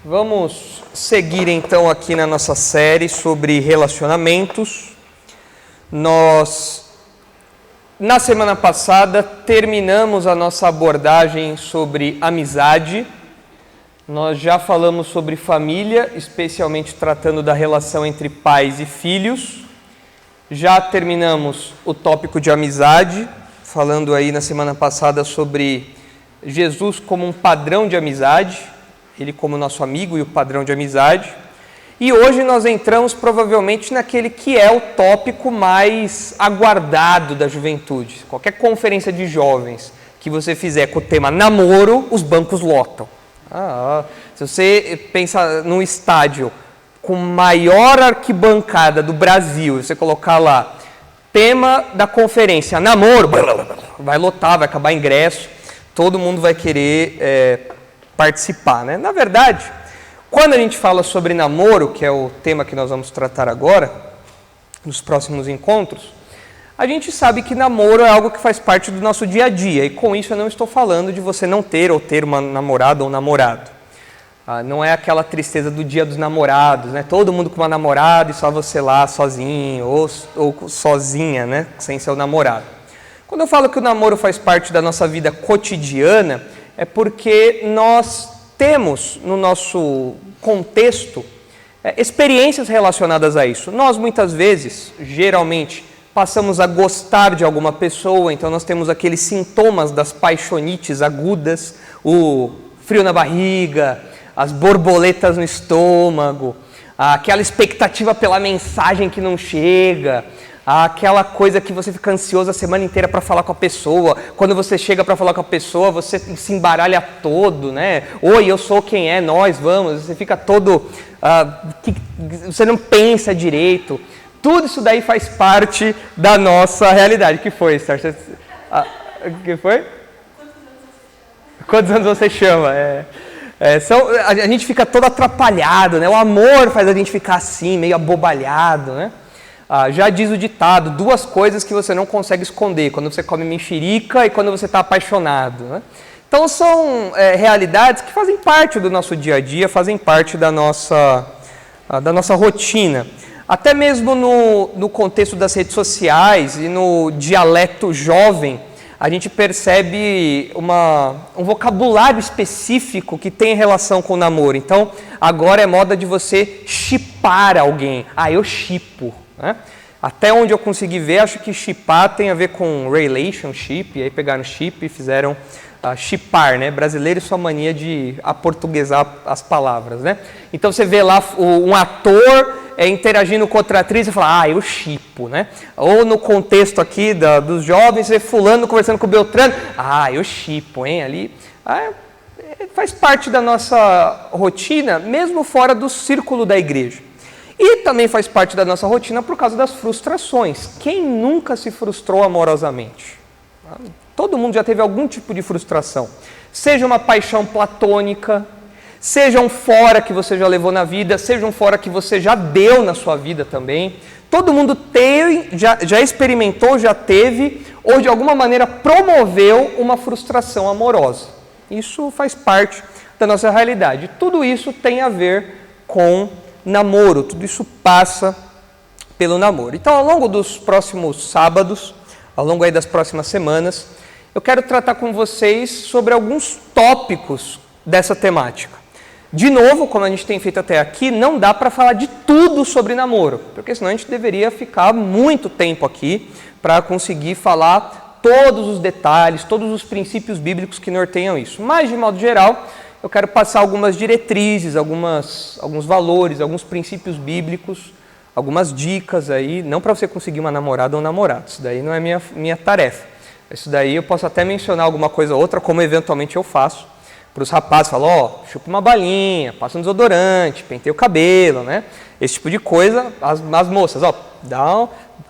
Vamos seguir então aqui na nossa série sobre relacionamentos. Nós, na semana passada, terminamos a nossa abordagem sobre amizade. Nós já falamos sobre família, especialmente tratando da relação entre pais e filhos. Já terminamos o tópico de amizade, falando aí na semana passada sobre Jesus como um padrão de amizade, ele como nosso amigo e o padrão de amizade. E hoje nós entramos provavelmente naquele que é o tópico mais aguardado da juventude. Qualquer conferência de jovens que você fizer com o tema namoro, os bancos lotam. Se você pensa num estádio com maior arquibancada do Brasil, você colocar lá, tema da conferência, namoro, vai lotar, vai acabar ingresso, todo mundo vai querer participar, né? Na verdade, quando a gente fala sobre namoro, que é o tema que nós vamos tratar agora, nos próximos encontros, a gente sabe que namoro é algo que faz parte do nosso dia a dia, e com isso eu não estou falando de você não ter ou ter uma namorada ou namorado. Não é aquela tristeza do dia dos namorados, né? Todo mundo com uma namorada e só você lá sozinho ou sozinha, né? Sem seu namorado. Quando eu falo que o namoro faz parte da nossa vida cotidiana, é porque nós temos no nosso contexto experiências relacionadas a isso. Nós muitas vezes, geralmente, passamos a gostar de alguma pessoa, então nós temos aqueles sintomas das paixonites agudas, o frio na barriga, as borboletas no estômago, aquela expectativa pela mensagem que não chega, aquela coisa que você fica ansioso a semana inteira para falar com a pessoa. Quando você chega para falar com a pessoa, você se embaralha todo, né? Oi, eu sou quem é, nós vamos. Você fica todo... você não pensa direito. Tudo isso daí faz parte da nossa realidade. O que foi, Star? O que foi? Quantos anos você chama? A gente fica todo atrapalhado, né? O amor faz a gente ficar assim, meio abobalhado, né? Já diz o ditado, duas coisas que você não consegue esconder, quando você come mexerica e quando você está apaixonado, né? Então são realidades que fazem parte do nosso dia a dia, fazem parte da nossa rotina. Até mesmo no contexto das redes sociais e no dialeto jovem, a gente percebe um vocabulário específico que tem relação com o namoro. Então, agora é moda de você shippar alguém. Eu shippo. Né? Até onde eu consegui ver, acho que shippar tem a ver com relationship, e aí pegaram chip e fizeram shippar, né? Brasileiro e sua mania de aportuguesar as palavras, né? Então você vê lá um ator interagindo com outra atriz e fala, eu shippo, né? Ou no contexto aqui dos jovens, você vê fulano conversando com o Beltrano, eu shippo, hein? Ali faz parte da nossa rotina, mesmo fora do círculo da igreja. E também faz parte da nossa rotina por causa das frustrações. Quem nunca se frustrou amorosamente? Todo mundo já teve algum tipo de frustração. Seja uma paixão platônica, seja um fora que você já levou na vida, seja um fora que você já deu na sua vida também. Todo mundo já experimentou, já teve, ou de alguma maneira promoveu uma frustração amorosa. Isso faz parte da nossa realidade. Tudo isso tem a ver com namoro, tudo isso passa pelo namoro. Então, ao longo dos próximos sábados, ao longo aí das próximas semanas, eu quero tratar com vocês sobre alguns tópicos dessa temática. De novo, como a gente tem feito até aqui, não dá para falar de tudo sobre namoro, porque senão a gente deveria ficar muito tempo aqui para conseguir falar todos os detalhes, todos os princípios bíblicos que norteiam isso. Mas, de modo geral, eu quero passar algumas diretrizes, alguns valores, alguns princípios bíblicos, algumas dicas aí, não para você conseguir uma namorada ou um namorado, isso daí não é minha tarefa. Isso daí eu posso até mencionar alguma coisa ou outra, como eventualmente eu faço, para os rapazes, falo, chupa uma balinha, passa um desodorante, penteia o cabelo, né? Esse tipo de coisa, as moças,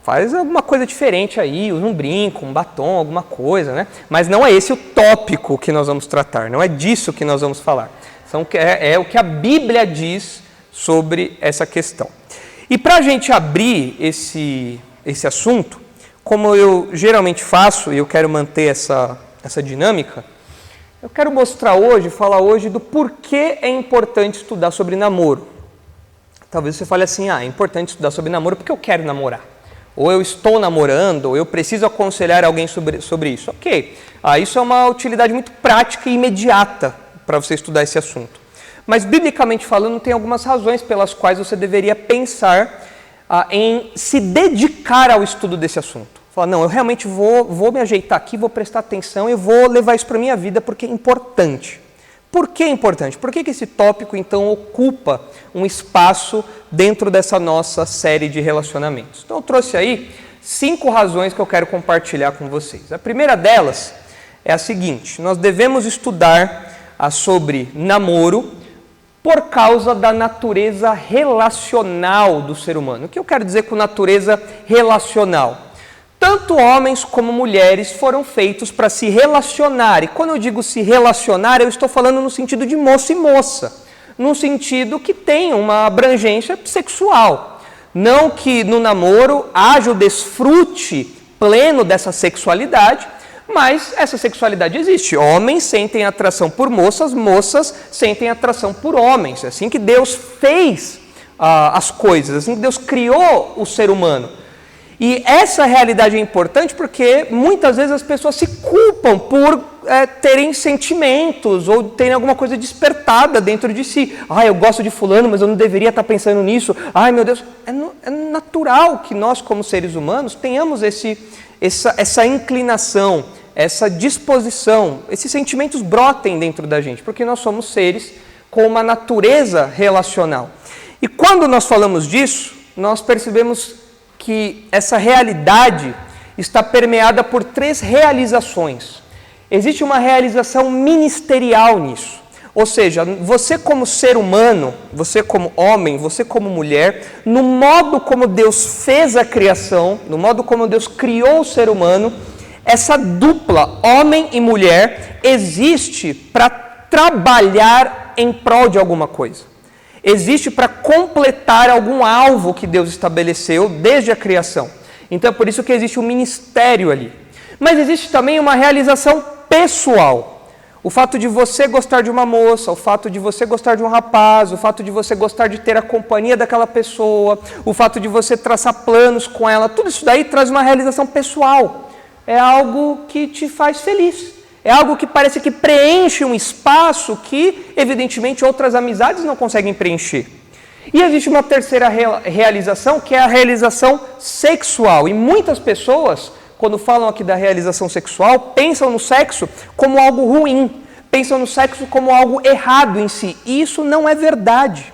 faz alguma coisa diferente aí, usa um brinco, um batom, alguma coisa, né? Mas não é esse o tópico que nós vamos tratar, não é disso que nós vamos falar. É o que a Bíblia diz sobre essa questão. E para a gente abrir esse assunto, como eu geralmente faço, e eu quero manter essa dinâmica, Eu quero falar hoje do porquê é importante estudar sobre namoro. Talvez você fale assim, é importante estudar sobre namoro porque eu quero namorar. Ou eu estou namorando, ou eu preciso aconselhar alguém sobre isso. Ok, isso é uma utilidade muito prática e imediata para você estudar esse assunto. Mas, biblicamente falando, tem algumas razões pelas quais você deveria pensar em se dedicar ao estudo desse assunto. Falar, não, eu realmente vou me ajeitar aqui, vou prestar atenção e vou levar isso para a minha vida porque é importante. Por que é importante? Por que esse tópico, então, ocupa um espaço dentro dessa nossa série de relacionamentos? Então, eu trouxe aí 5 razões que eu quero compartilhar com vocês. A primeira delas é a seguinte: nós devemos estudar sobre namoro por causa da natureza relacional do ser humano. O que eu quero dizer com natureza relacional? Tanto homens como mulheres foram feitos para se relacionar. E quando eu digo se relacionar, eu estou falando no sentido de moço e moça. No sentido que tem uma abrangência sexual. Não que no namoro haja o desfrute pleno dessa sexualidade, mas essa sexualidade existe. Homens sentem atração por moças, moças sentem atração por homens. É assim que Deus fez as coisas, assim que Deus criou o ser humano. E essa realidade é importante porque muitas vezes as pessoas se culpam por terem sentimentos ou terem alguma coisa despertada dentro de si. Eu gosto de fulano, mas eu não deveria estar pensando nisso. Meu Deus, é natural que nós como seres humanos tenhamos essa inclinação, essa disposição, esses sentimentos brotem dentro da gente, porque nós somos seres com uma natureza relacional. E quando nós falamos disso, nós percebemos que essa realidade está permeada por 3 realizações. Existe uma realização ministerial nisso. Ou seja, você como ser humano, você como homem, você como mulher, no modo como Deus fez a criação, no modo como Deus criou o ser humano, essa dupla, homem e mulher, existe para trabalhar em prol de alguma coisa. Existe para completar algum alvo que Deus estabeleceu desde a criação. Então é por isso que existe um ministério ali. Mas existe também uma realização pessoal. O fato de você gostar de uma moça, o fato de você gostar de um rapaz, o fato de você gostar de ter a companhia daquela pessoa, o fato de você traçar planos com ela, tudo isso daí traz uma realização pessoal. É algo que te faz feliz. É algo que parece que preenche um espaço que, evidentemente, outras amizades não conseguem preencher. E existe uma terceira realização, que é a realização sexual. E muitas pessoas, quando falam aqui da realização sexual, pensam no sexo como algo ruim, pensam no sexo como algo errado em si. E isso não é verdade.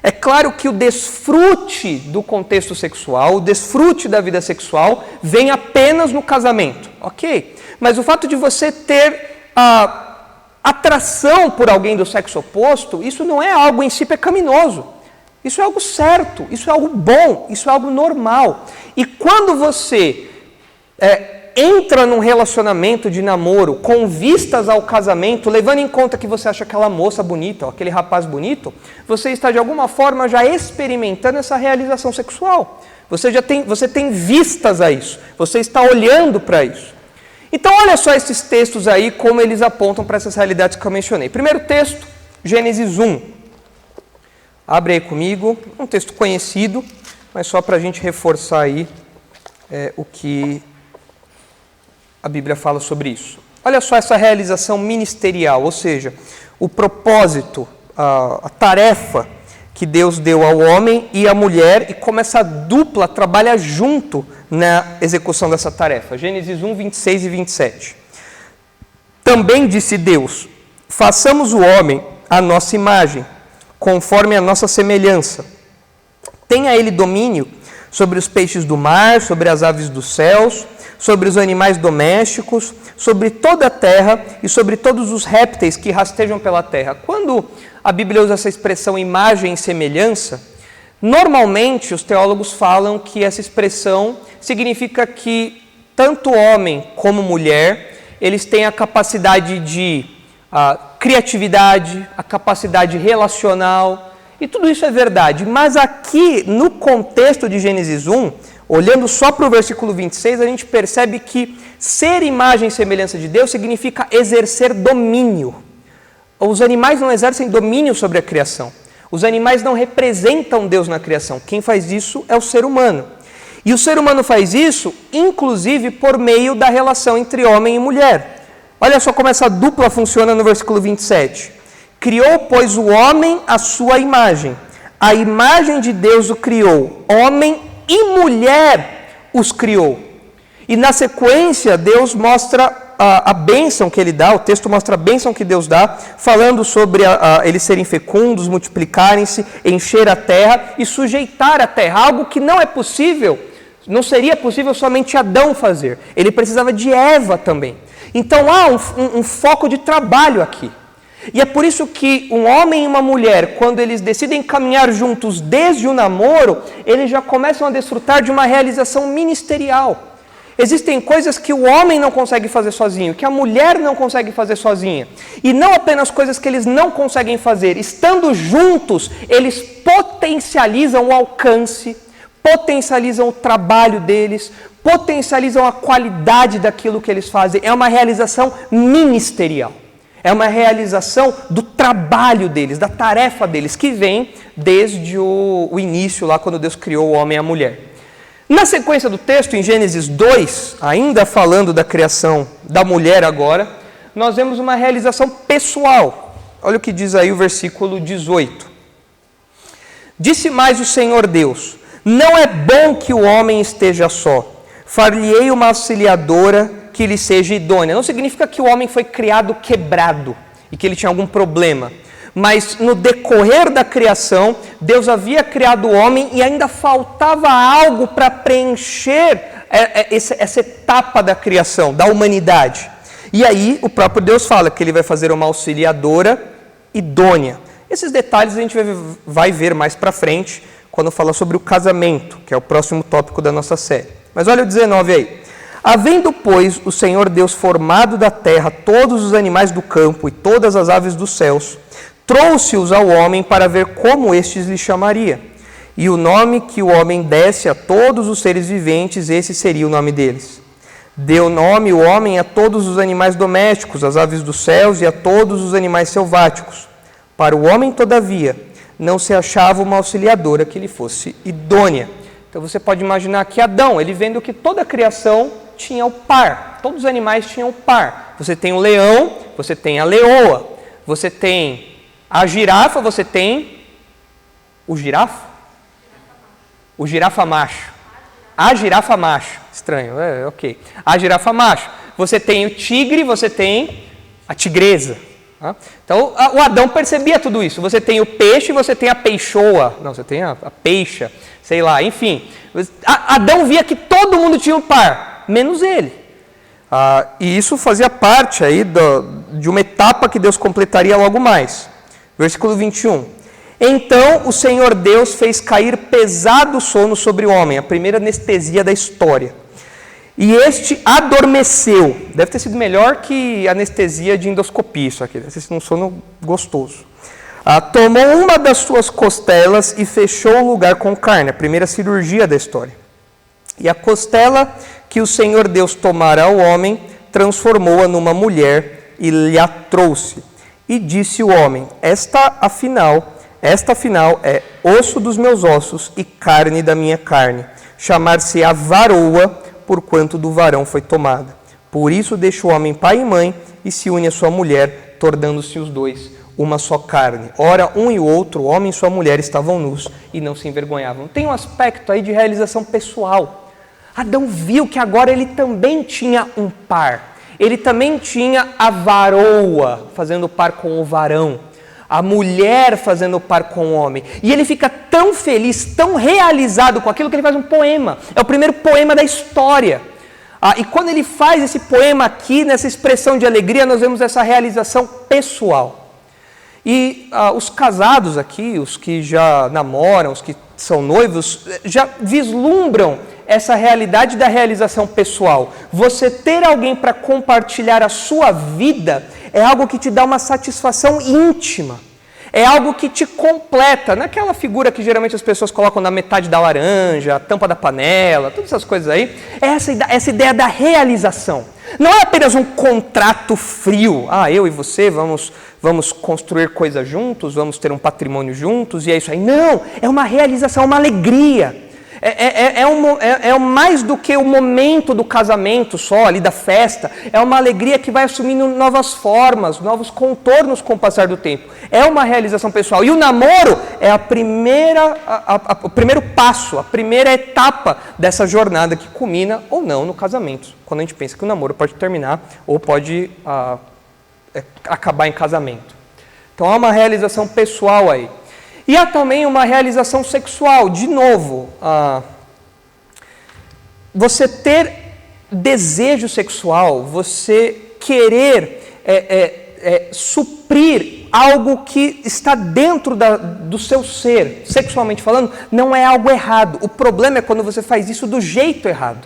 É claro que o desfrute do contexto sexual, o desfrute da vida sexual, vem apenas no casamento, ok? Mas o fato de você ter atração por alguém do sexo oposto, isso não é algo em si pecaminoso. Isso é algo certo, isso é algo bom, isso é algo normal. E quando você entra num relacionamento de namoro com vistas ao casamento, levando em conta que você acha aquela moça bonita, ou aquele rapaz bonito, você está de alguma forma já experimentando essa realização sexual. Você tem vistas a isso, você está olhando para isso. Então olha só esses textos aí, como eles apontam para essas realidades que eu mencionei. Primeiro texto, Gênesis 1. Abre aí comigo, um texto conhecido, mas só para a gente reforçar aí o que a Bíblia fala sobre isso. Olha só essa realização ministerial, ou seja, o propósito, a tarefa que Deus deu ao homem e à mulher e como essa dupla trabalha junto na execução dessa tarefa. Gênesis 1, 26 e 27. Também disse Deus: façamos o homem à nossa imagem, conforme a nossa semelhança. Tenha ele domínio sobre os peixes do mar, sobre as aves dos céus, sobre os animais domésticos, sobre toda a terra e sobre todos os répteis que rastejam pela terra. Quando a Bíblia usa essa expressão imagem e semelhança, normalmente os teólogos falam que essa expressão significa que tanto homem como mulher, eles têm a capacidade de criatividade, a capacidade relacional, e tudo isso é verdade. Mas aqui, no contexto de Gênesis 1, olhando só para o versículo 26, a gente percebe que ser imagem e semelhança de Deus significa exercer domínio. Os animais não exercem domínio sobre a criação. Os animais não representam Deus na criação. Quem faz isso é o ser humano. E o ser humano faz isso, inclusive, por meio da relação entre homem e mulher. Olha só como essa dupla funciona no versículo 27. Criou, pois, o homem à sua imagem. A imagem de Deus o criou. Homem e mulher os criou. E na sequência, Deus mostra a bênção que ele dá, o texto mostra a bênção que Deus dá, falando sobre eles serem fecundos, multiplicarem-se, encher a terra e sujeitar a terra, algo que não é possível, não seria possível somente Adão fazer, ele precisava de Eva também. Então há um foco de trabalho aqui. E é por isso que um homem e uma mulher, quando eles decidem caminhar juntos desde o namoro, eles já começam a desfrutar de uma realização ministerial. Existem coisas que o homem não consegue fazer sozinho, que a mulher não consegue fazer sozinha. E não apenas coisas que eles não conseguem fazer. Estando juntos, eles potencializam o alcance, potencializam o trabalho deles, potencializam a qualidade daquilo que eles fazem. É uma realização ministerial. É uma realização do trabalho deles, da tarefa deles, que vem desde o início, lá quando Deus criou o homem e a mulher. Na sequência do texto, em Gênesis 2, ainda falando da criação da mulher agora, nós vemos uma realização pessoal. Olha o que diz aí o versículo 18. Disse mais o Senhor Deus: não é bom que o homem esteja só. Far-lhe-ei uma auxiliadora que lhe seja idônea. Não significa que o homem foi criado quebrado e que ele tinha algum problema. Mas no decorrer da criação, Deus havia criado o homem e ainda faltava algo para preencher essa etapa da criação, da humanidade. E aí o próprio Deus fala que ele vai fazer uma auxiliadora idônea. Esses detalhes a gente vai ver mais para frente, quando fala sobre o casamento, que é o próximo tópico da nossa série. Mas olha o 19 aí. Havendo, pois, o Senhor Deus formado da terra todos os animais do campo e todas as aves dos céus, trouxe-os ao homem para ver como estes lhe chamaria. E o nome que o homem desse a todos os seres viventes, esse seria o nome deles. Deu nome o homem a todos os animais domésticos, às aves dos céus e a todos os animais selváticos. Para o homem, todavia, não se achava uma auxiliadora que lhe fosse idônea. Então você pode imaginar que Adão, ele vendo que toda a criação tinha o par, todos os animais tinham o par. Você tem o leão, você tem a leoa, você tem a girafa, você tem o girafa? O girafa macho. A girafa macho. Estranho, ok. A girafa macho. Você tem o tigre, você tem a tigresa. Então, o Adão percebia tudo isso. Você tem o peixe, você tem a peixoa. Não, você tem a peixa, sei lá, enfim. Adão via que todo mundo tinha um par, menos ele. E isso fazia parte aí de uma etapa que Deus completaria logo mais. Versículo 21. Então o Senhor Deus fez cair pesado sono sobre o homem, a primeira anestesia da história. E este adormeceu. Deve ter sido melhor que anestesia de endoscopia, isso aqui. Deve ter sido um sono gostoso. Tomou uma das suas costelas e fechou o lugar com carne, a primeira cirurgia da história. E a costela que o Senhor Deus tomara ao homem, transformou-a numa mulher e lhe a trouxe. E disse o homem: esta afinal é osso dos meus ossos e carne da minha carne. Chamar-se-á varoa, porquanto do varão foi tomada. Por isso deixa o homem pai e mãe e se une à sua mulher, tornando-se os dois uma só carne. Ora, um e o outro, o homem e sua mulher, estavam nus e não se envergonhavam. Tem um aspecto aí de realização pessoal. Adão viu que agora ele também tinha um par. Ele também tinha a varoa fazendo par com o varão, a mulher fazendo par com o homem. E ele fica tão feliz, tão realizado com aquilo que ele faz um poema. É o primeiro poema da história. E quando ele faz esse poema aqui, nessa expressão de alegria, nós vemos essa realização pessoal. E os casados aqui, os que já namoram, os que são noivos, já vislumbram essa realidade da realização pessoal. Você ter alguém para compartilhar a sua vida é algo que te dá uma satisfação íntima. É algo que te completa, naquela figura que geralmente as pessoas colocam na metade da laranja, a tampa da panela, todas essas coisas aí. É essa ideia da realização. Não é apenas um contrato frio. Eu e você vamos construir coisas juntos, vamos ter um patrimônio juntos e é isso aí. Não, é uma realização, uma alegria. É mais do que o momento do casamento só, ali da festa. É uma alegria que vai assumindo novas formas, novos contornos com o passar do tempo. É uma realização pessoal. E o namoro é o primeiro passo, a primeira etapa dessa jornada que culmina ou não no casamento. Quando a gente pensa que o namoro pode terminar ou pode acabar em casamento. Então há uma realização pessoal aí. E há também uma realização sexual. De novo, você ter desejo sexual, você querer suprir algo que está dentro do seu ser, sexualmente falando, não é algo errado. O problema é quando você faz isso do jeito errado.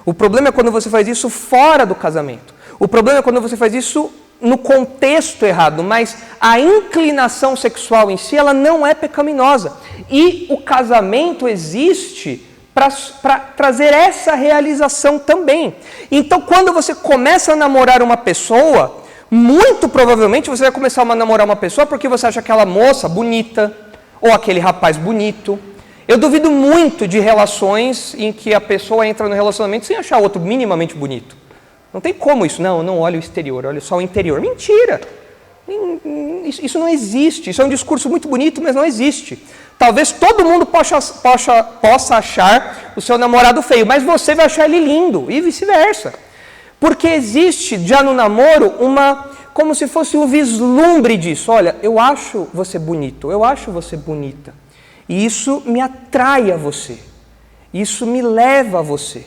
O problema é quando você faz isso fora do casamento. O problema é quando você faz isso no contexto errado, mas a inclinação sexual em si, ela não é pecaminosa. E o casamento existe para trazer essa realização também. Então, quando você começa a namorar uma pessoa, muito provavelmente você vai começar a namorar uma pessoa porque você acha aquela moça bonita, ou aquele rapaz bonito. Eu duvido muito de relações em que a pessoa entra no relacionamento sem achar outro minimamente bonito. Não tem como isso. Não, não olha o exterior, olha só o interior. Mentira! Isso não existe. Isso é um discurso muito bonito, mas não existe. Talvez todo mundo possa achar o seu namorado feio, mas você vai achar ele lindo, e vice-versa. Porque existe já no namoro como se fosse um vislumbre disso. Olha, eu acho você bonito, eu acho você bonita. E isso me atrai a você. Isso me leva a você.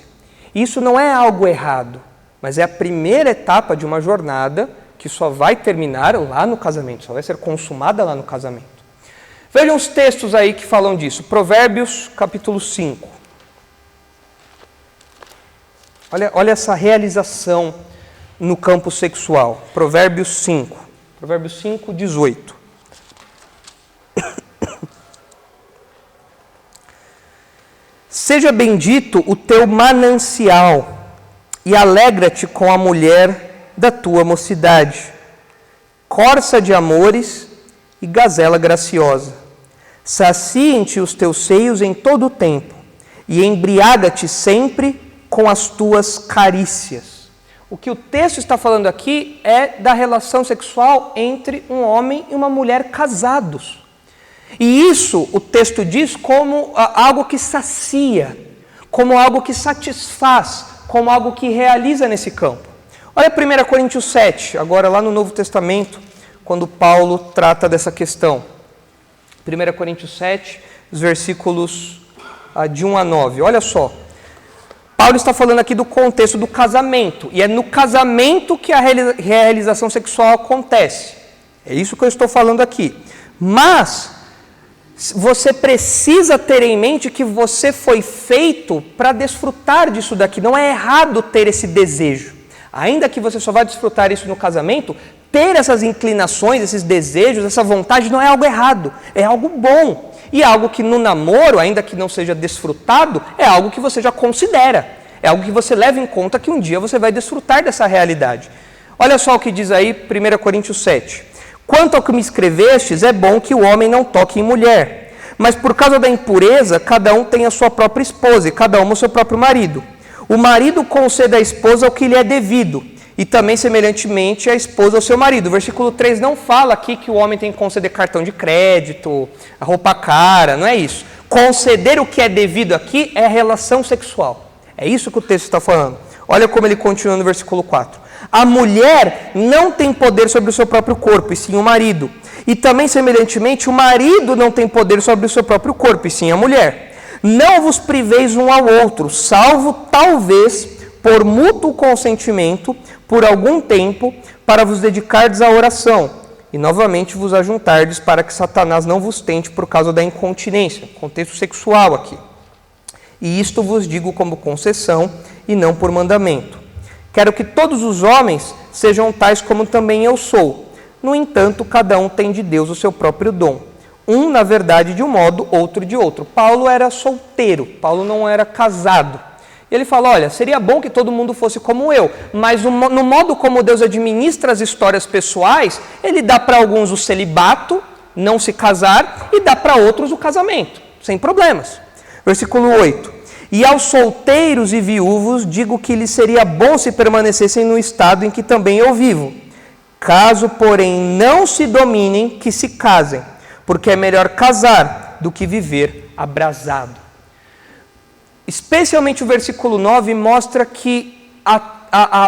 Isso não é algo errado. Mas é a primeira etapa de uma jornada que só vai terminar lá no casamento, só vai ser consumada lá no casamento. Vejam os textos aí que falam disso. Provérbios, capítulo 5. Olha essa realização no campo sexual. Provérbios 5. Provérbios 5, 18. Seja bendito o teu manancial, e alegra-te com a mulher da tua mocidade, corça de amores e gazela graciosa. Saciem-te os teus seios em todo o tempo, e embriaga-te sempre com as tuas carícias. O que o texto está falando aqui é da relação sexual entre um homem e uma mulher casados. E isso o texto diz como algo que sacia, como algo que satisfaz, como algo que realiza nesse campo. Olha 1 Coríntios 7, agora lá no Novo Testamento, quando Paulo trata dessa questão. 1 Coríntios 7, os versículos de 1 a 9. Olha só. Paulo está falando aqui do contexto do casamento, e é no casamento que a realização sexual acontece. É isso que eu estou falando aqui. Mas você precisa ter em mente que você foi feito para desfrutar disso daqui. Não é errado ter esse desejo. Ainda que você só vai desfrutar isso no casamento, ter essas inclinações, esses desejos, essa vontade não é algo errado, é algo bom. E algo que no namoro, ainda que não seja desfrutado, é algo que você já considera. É algo que você leva em conta que um dia você vai desfrutar dessa realidade. Olha só o que diz aí 1 Coríntios 7. Quanto ao que me escrevestes, é bom que o homem não toque em mulher. Mas por causa da impureza, cada um tem a sua própria esposa e cada uma o seu próprio marido. O marido concede à esposa o que lhe é devido, e também semelhantemente a esposa ao seu marido. O versículo 3 não fala aqui que o homem tem que conceder cartão de crédito, a roupa cara, não é isso. Conceder o que é devido aqui é a relação sexual. É isso que o texto está falando. Olha como ele continua no versículo 4. A mulher não tem poder sobre o seu próprio corpo, e sim o marido. E também, semelhantemente, o marido não tem poder sobre o seu próprio corpo, e sim a mulher. Não vos priveis um ao outro, salvo talvez por mútuo consentimento, por algum tempo, para vos dedicardes à oração, e novamente vos ajuntardes para que Satanás não vos tente por causa da incontinência. Contexto sexual aqui. E isto vos digo como concessão e não por mandamento. Quero que todos os homens sejam tais como também eu sou. No entanto, cada um tem de Deus o seu próprio dom. Um, na verdade, de um modo, outro de outro. Paulo era solteiro, Paulo não era casado. Ele fala, olha, seria bom que todo mundo fosse como eu, mas no modo como Deus administra as histórias pessoais, ele dá para alguns o celibato, não se casar, e dá para outros o casamento, sem problemas. Versículo 8. E aos solteiros e viúvos digo que lhes seria bom se permanecessem no estado em que também eu vivo. Caso, porém, não se dominem, que se casem, porque é melhor casar do que viver abrasado. Especialmente o versículo 9 mostra que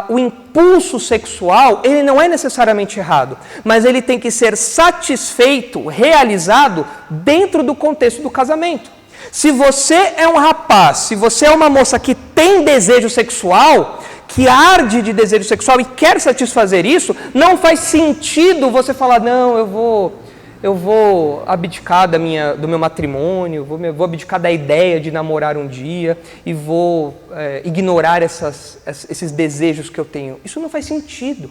o impulso sexual, ele não é necessariamente errado, mas ele tem que ser satisfeito, realizado dentro do contexto do casamento. Se você é um rapaz, se você é uma moça que tem desejo sexual, que arde de desejo sexual e quer satisfazer isso, não faz sentido você falar, não, eu vou abdicar do meu matrimônio, vou abdicar da ideia de namorar um dia e vou ignorar esses desejos que eu tenho. Isso não faz sentido,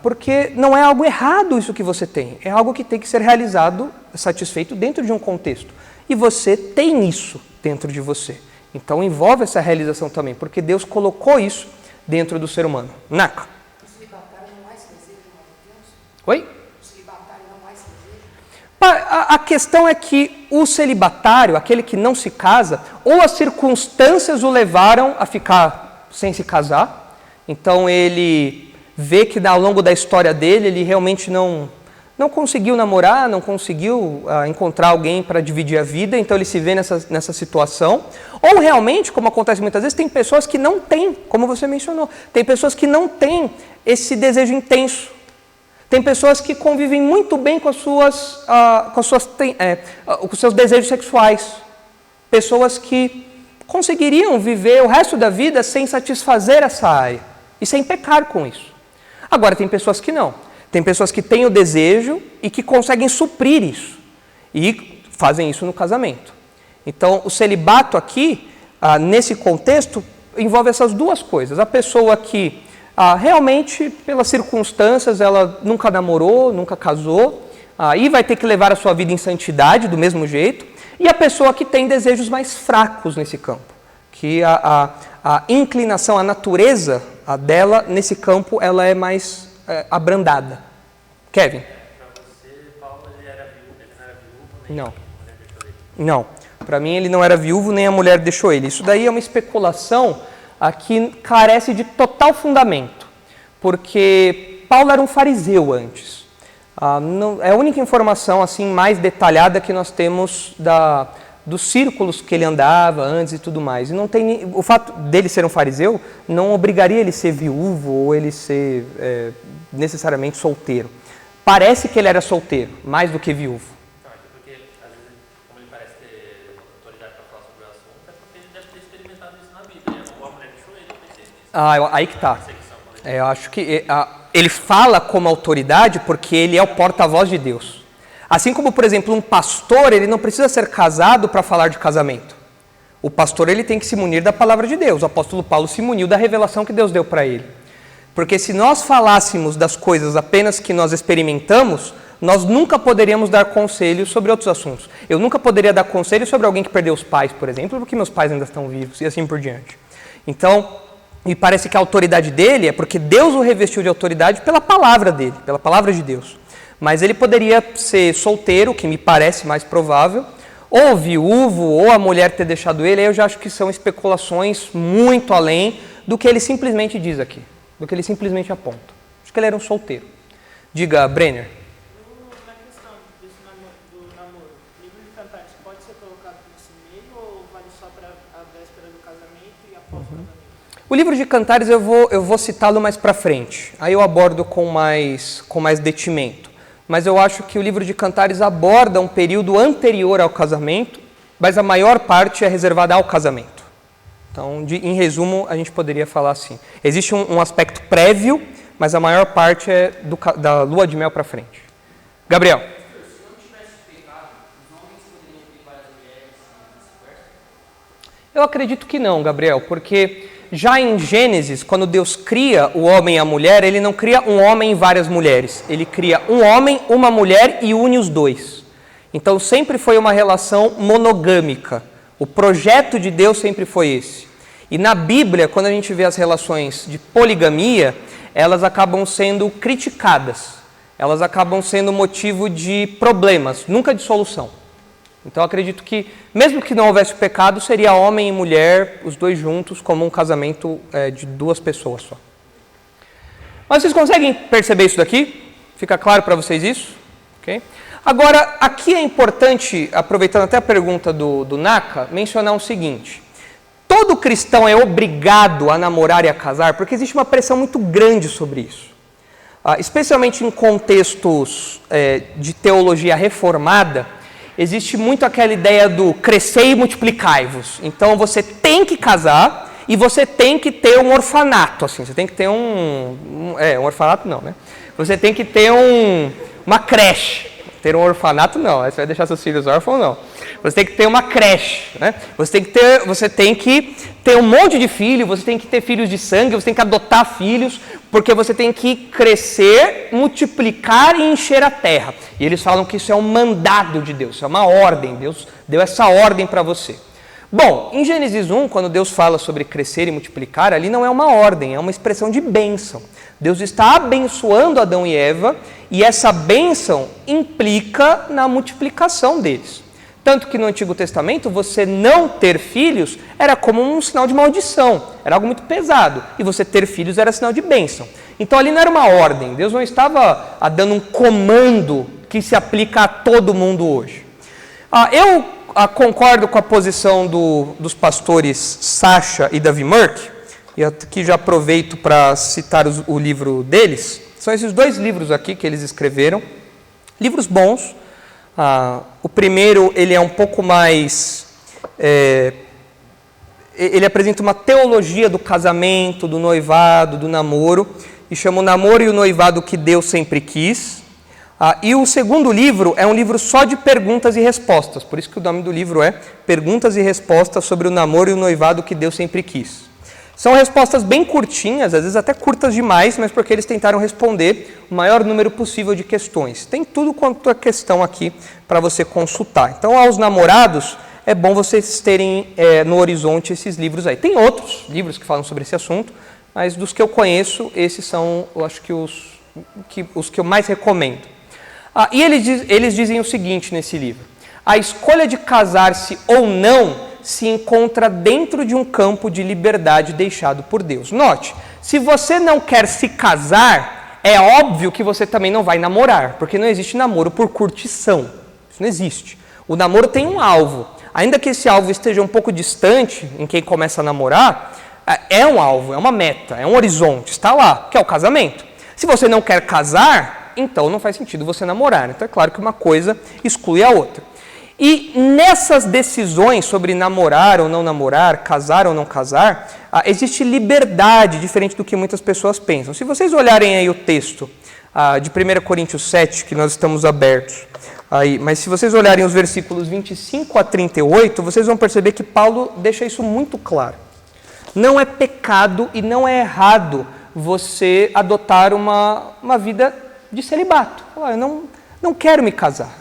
porque não é algo errado isso que você tem, é algo que tem que ser realizado, satisfeito dentro de um contexto. E você tem isso dentro de você. Então envolve essa realização também, porque Deus colocou isso dentro do ser humano. Naka. O celibatário não mais deseja uma Deus? Oi? O celibatário não mais deseja? A questão é que o celibatário, aquele que não se casa, ou as circunstâncias o levaram a ficar sem se casar, então ele vê que ao longo da história dele, ele realmente não conseguiu namorar, não conseguiu encontrar alguém para dividir a vida, então ele se vê nessa situação. Ou realmente, como acontece muitas vezes, tem pessoas que não têm, como você mencionou, tem pessoas que não têm esse desejo intenso. Tem pessoas que convivem muito bem com os seus desejos sexuais. Pessoas que conseguiriam viver o resto da vida sem satisfazer essa área e sem pecar com isso. Agora, tem pessoas que não. Tem pessoas que têm o desejo e que conseguem suprir isso. E fazem isso no casamento. Então, o celibato aqui, nesse contexto, envolve essas duas coisas. A pessoa que realmente, pelas circunstâncias, ela nunca namorou, nunca casou, e vai ter que levar a sua vida em santidade do mesmo jeito. E a pessoa que tem desejos mais fracos nesse campo. Que a inclinação, a natureza dela, nesse campo, ela é mais abrandada. Kevin? Para você, Paulo, ele não era viúvo, nem Não. a mulher deixou ele. Não. Para mim, ele não era viúvo, nem a mulher deixou ele. Isso daí é uma especulação que carece de total fundamento. Porque Paulo era um fariseu antes. É a única informação assim mais detalhada que nós temos dos círculos que ele andava antes e tudo mais. E não tem, o fato dele ser um fariseu não obrigaria ele a ser viúvo ou ele ser necessariamente solteiro. Parece que ele era solteiro, mais do que viúvo. Não, é porque, às vezes, como ele parece ter autoridade para falar sobre o assunto, é porque ele deve ter experimentado isso na vida. Né? Ou a mulher deixou ele, eu pensei nisso. Aí que tá. Eu acho que ele fala como autoridade porque ele é o porta-voz de Deus. Assim como, por exemplo, um pastor, ele não precisa ser casado para falar de casamento. O pastor, ele tem que se munir da palavra de Deus. O apóstolo Paulo se muniu da revelação que Deus deu para ele. Porque se nós falássemos das coisas apenas que nós experimentamos, nós nunca poderíamos dar conselhos sobre outros assuntos. Eu nunca poderia dar conselho sobre alguém que perdeu os pais, por exemplo, porque meus pais ainda estão vivos e assim por diante. Então, me parece que a autoridade dele é porque Deus o revestiu de autoridade pela palavra dele, pela palavra de Deus. Mas ele poderia ser solteiro, que me parece mais provável, ou viúvo, ou a mulher ter deixado ele. Aí eu já acho que são especulações muito além do que ele simplesmente diz aqui, do que ele simplesmente aponta. Acho que ele era um solteiro. Diga, Brenner. Na questão do namoro, o livro de Cantares pode ser colocado nesse meio ou vale só para a véspera do casamento e após o casamento? O livro de Cantares eu vou citá-lo mais para frente. Aí eu abordo com mais detimento. Mas eu acho que o livro de Cantares aborda um período anterior ao casamento, mas a maior parte é reservada ao casamento. Então, em resumo, a gente poderia falar assim. Existe um aspecto prévio, mas a maior parte é da lua de mel para frente. Gabriel. Se não tivesse pecado, os homens poderiam ter várias mulheres e vice-versa? Eu acredito que não, Gabriel, porque já em Gênesis, quando Deus cria o homem e a mulher, ele não cria um homem e várias mulheres. Ele cria um homem, uma mulher e une os dois. Então sempre foi uma relação monogâmica. O projeto de Deus sempre foi esse. E na Bíblia, quando a gente vê as relações de poligamia, elas acabam sendo criticadas. Elas acabam sendo motivo de problemas, nunca de solução. Então eu acredito que, mesmo que não houvesse pecado, seria homem e mulher, os dois juntos, como um casamento de duas pessoas só. Mas vocês conseguem perceber isso daqui? Fica claro para vocês isso? Okay? Agora, aqui é importante, aproveitando até a pergunta do Naka, mencionar o seguinte. Todo cristão é obrigado a namorar e a casar, porque existe uma pressão muito grande sobre isso. Especialmente em contextos de teologia reformada, existe muito aquela ideia do crescer e multiplicai-vos. Então você tem que casar e você tem que ter um orfanato, assim. Você tem que ter um orfanato não, né? Você tem que ter uma creche. Ter um orfanato não, você vai deixar seus filhos órfãos não. Você tem que ter uma creche, né? Você tem que ter um monte de filhos, você tem que ter filhos de sangue, você tem que adotar filhos, porque você tem que crescer, multiplicar e encher a terra. E eles falam que isso é um mandado de Deus, isso é uma ordem, Deus deu essa ordem para você. Bom, em Gênesis 1, quando Deus fala sobre crescer e multiplicar, ali não é uma ordem, é uma expressão de bênção. Deus está abençoando Adão e Eva, e essa bênção implica na multiplicação deles. Tanto que no Antigo Testamento, você não ter filhos era como um sinal de maldição, era algo muito pesado. E você ter filhos era sinal de bênção. Então ali não era uma ordem, Deus não estava dando um comando que se aplica a todo mundo hoje. Eu concordo com a posição dos pastores Sacha e Davi Murk, e aqui já aproveito para citar o livro deles. São esses dois livros aqui que eles escreveram, livros bons. O primeiro, ele é um pouco mais... ele apresenta uma teologia do casamento, do noivado, do namoro, e chama o namoro e o noivado que Deus sempre quis. E o segundo livro é um livro só de perguntas e respostas, por isso que o nome do livro é Perguntas e Respostas sobre o namoro e o noivado que Deus sempre quis. São respostas bem curtinhas, às vezes até curtas demais, mas porque eles tentaram responder o maior número possível de questões. Tem tudo quanto é questão aqui para você consultar. Então, aos namorados, é bom vocês terem no horizonte esses livros aí. Tem outros livros que falam sobre esse assunto, mas dos que eu conheço, esses são, eu acho que os que eu mais recomendo. E eles dizem o seguinte nesse livro. A escolha de casar-se ou não se encontra dentro de um campo de liberdade deixado por Deus. Note, se você não quer se casar, é óbvio que você também não vai namorar, porque não existe namoro por curtição. Isso não existe. O namoro tem um alvo. Ainda que esse alvo esteja um pouco distante em quem começa a namorar, é um alvo, é uma meta, é um horizonte, está lá, que é o casamento. Se você não quer casar, então não faz sentido você namorar. Então é claro que uma coisa exclui a outra. E nessas decisões sobre namorar ou não namorar, casar ou não casar, existe liberdade, diferente do que muitas pessoas pensam. Se vocês olharem aí o texto de 1 Coríntios 7, que nós estamos abertos, mas se vocês olharem os versículos 25 a 38, vocês vão perceber que Paulo deixa isso muito claro. Não é pecado e não é errado você adotar uma vida de celibato. Eu não quero me casar,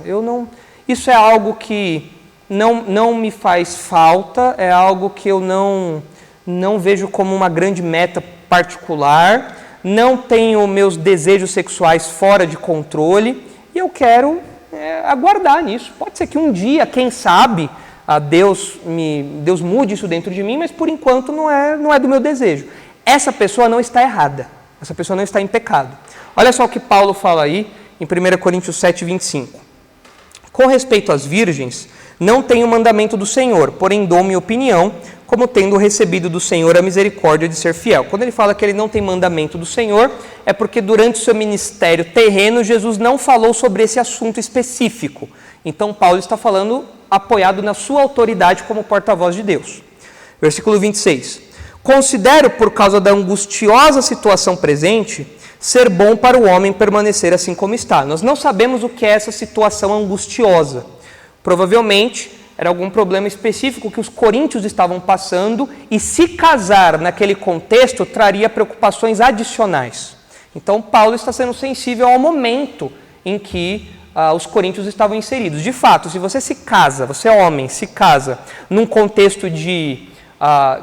isso é algo que não me faz falta, é algo que eu não vejo como uma grande meta particular, não tenho meus desejos sexuais fora de controle e eu quero aguardar nisso. Pode ser que um dia, quem sabe, Deus mude isso dentro de mim, mas por enquanto não é do meu desejo. Essa pessoa não está errada, essa pessoa não está em pecado. Olha só o que Paulo fala aí em 1 Coríntios 7, 25. Com respeito às virgens, não tenho mandamento do Senhor, porém dou minha opinião, como tendo recebido do Senhor a misericórdia de ser fiel. Quando ele fala que ele não tem mandamento do Senhor, é porque durante o seu ministério terreno, Jesus não falou sobre esse assunto específico. Então, Paulo está falando apoiado na sua autoridade como porta-voz de Deus. Versículo 26. Considero, por causa da angustiosa situação presente, ser bom para o homem permanecer assim como está. Nós não sabemos o que é essa situação angustiosa. Provavelmente era algum problema específico que os coríntios estavam passando, e se casar naquele contexto traria preocupações adicionais. Então Paulo está sendo sensível ao momento em que os coríntios estavam inseridos. De fato, se você se casa, você é homem, se casa num contexto de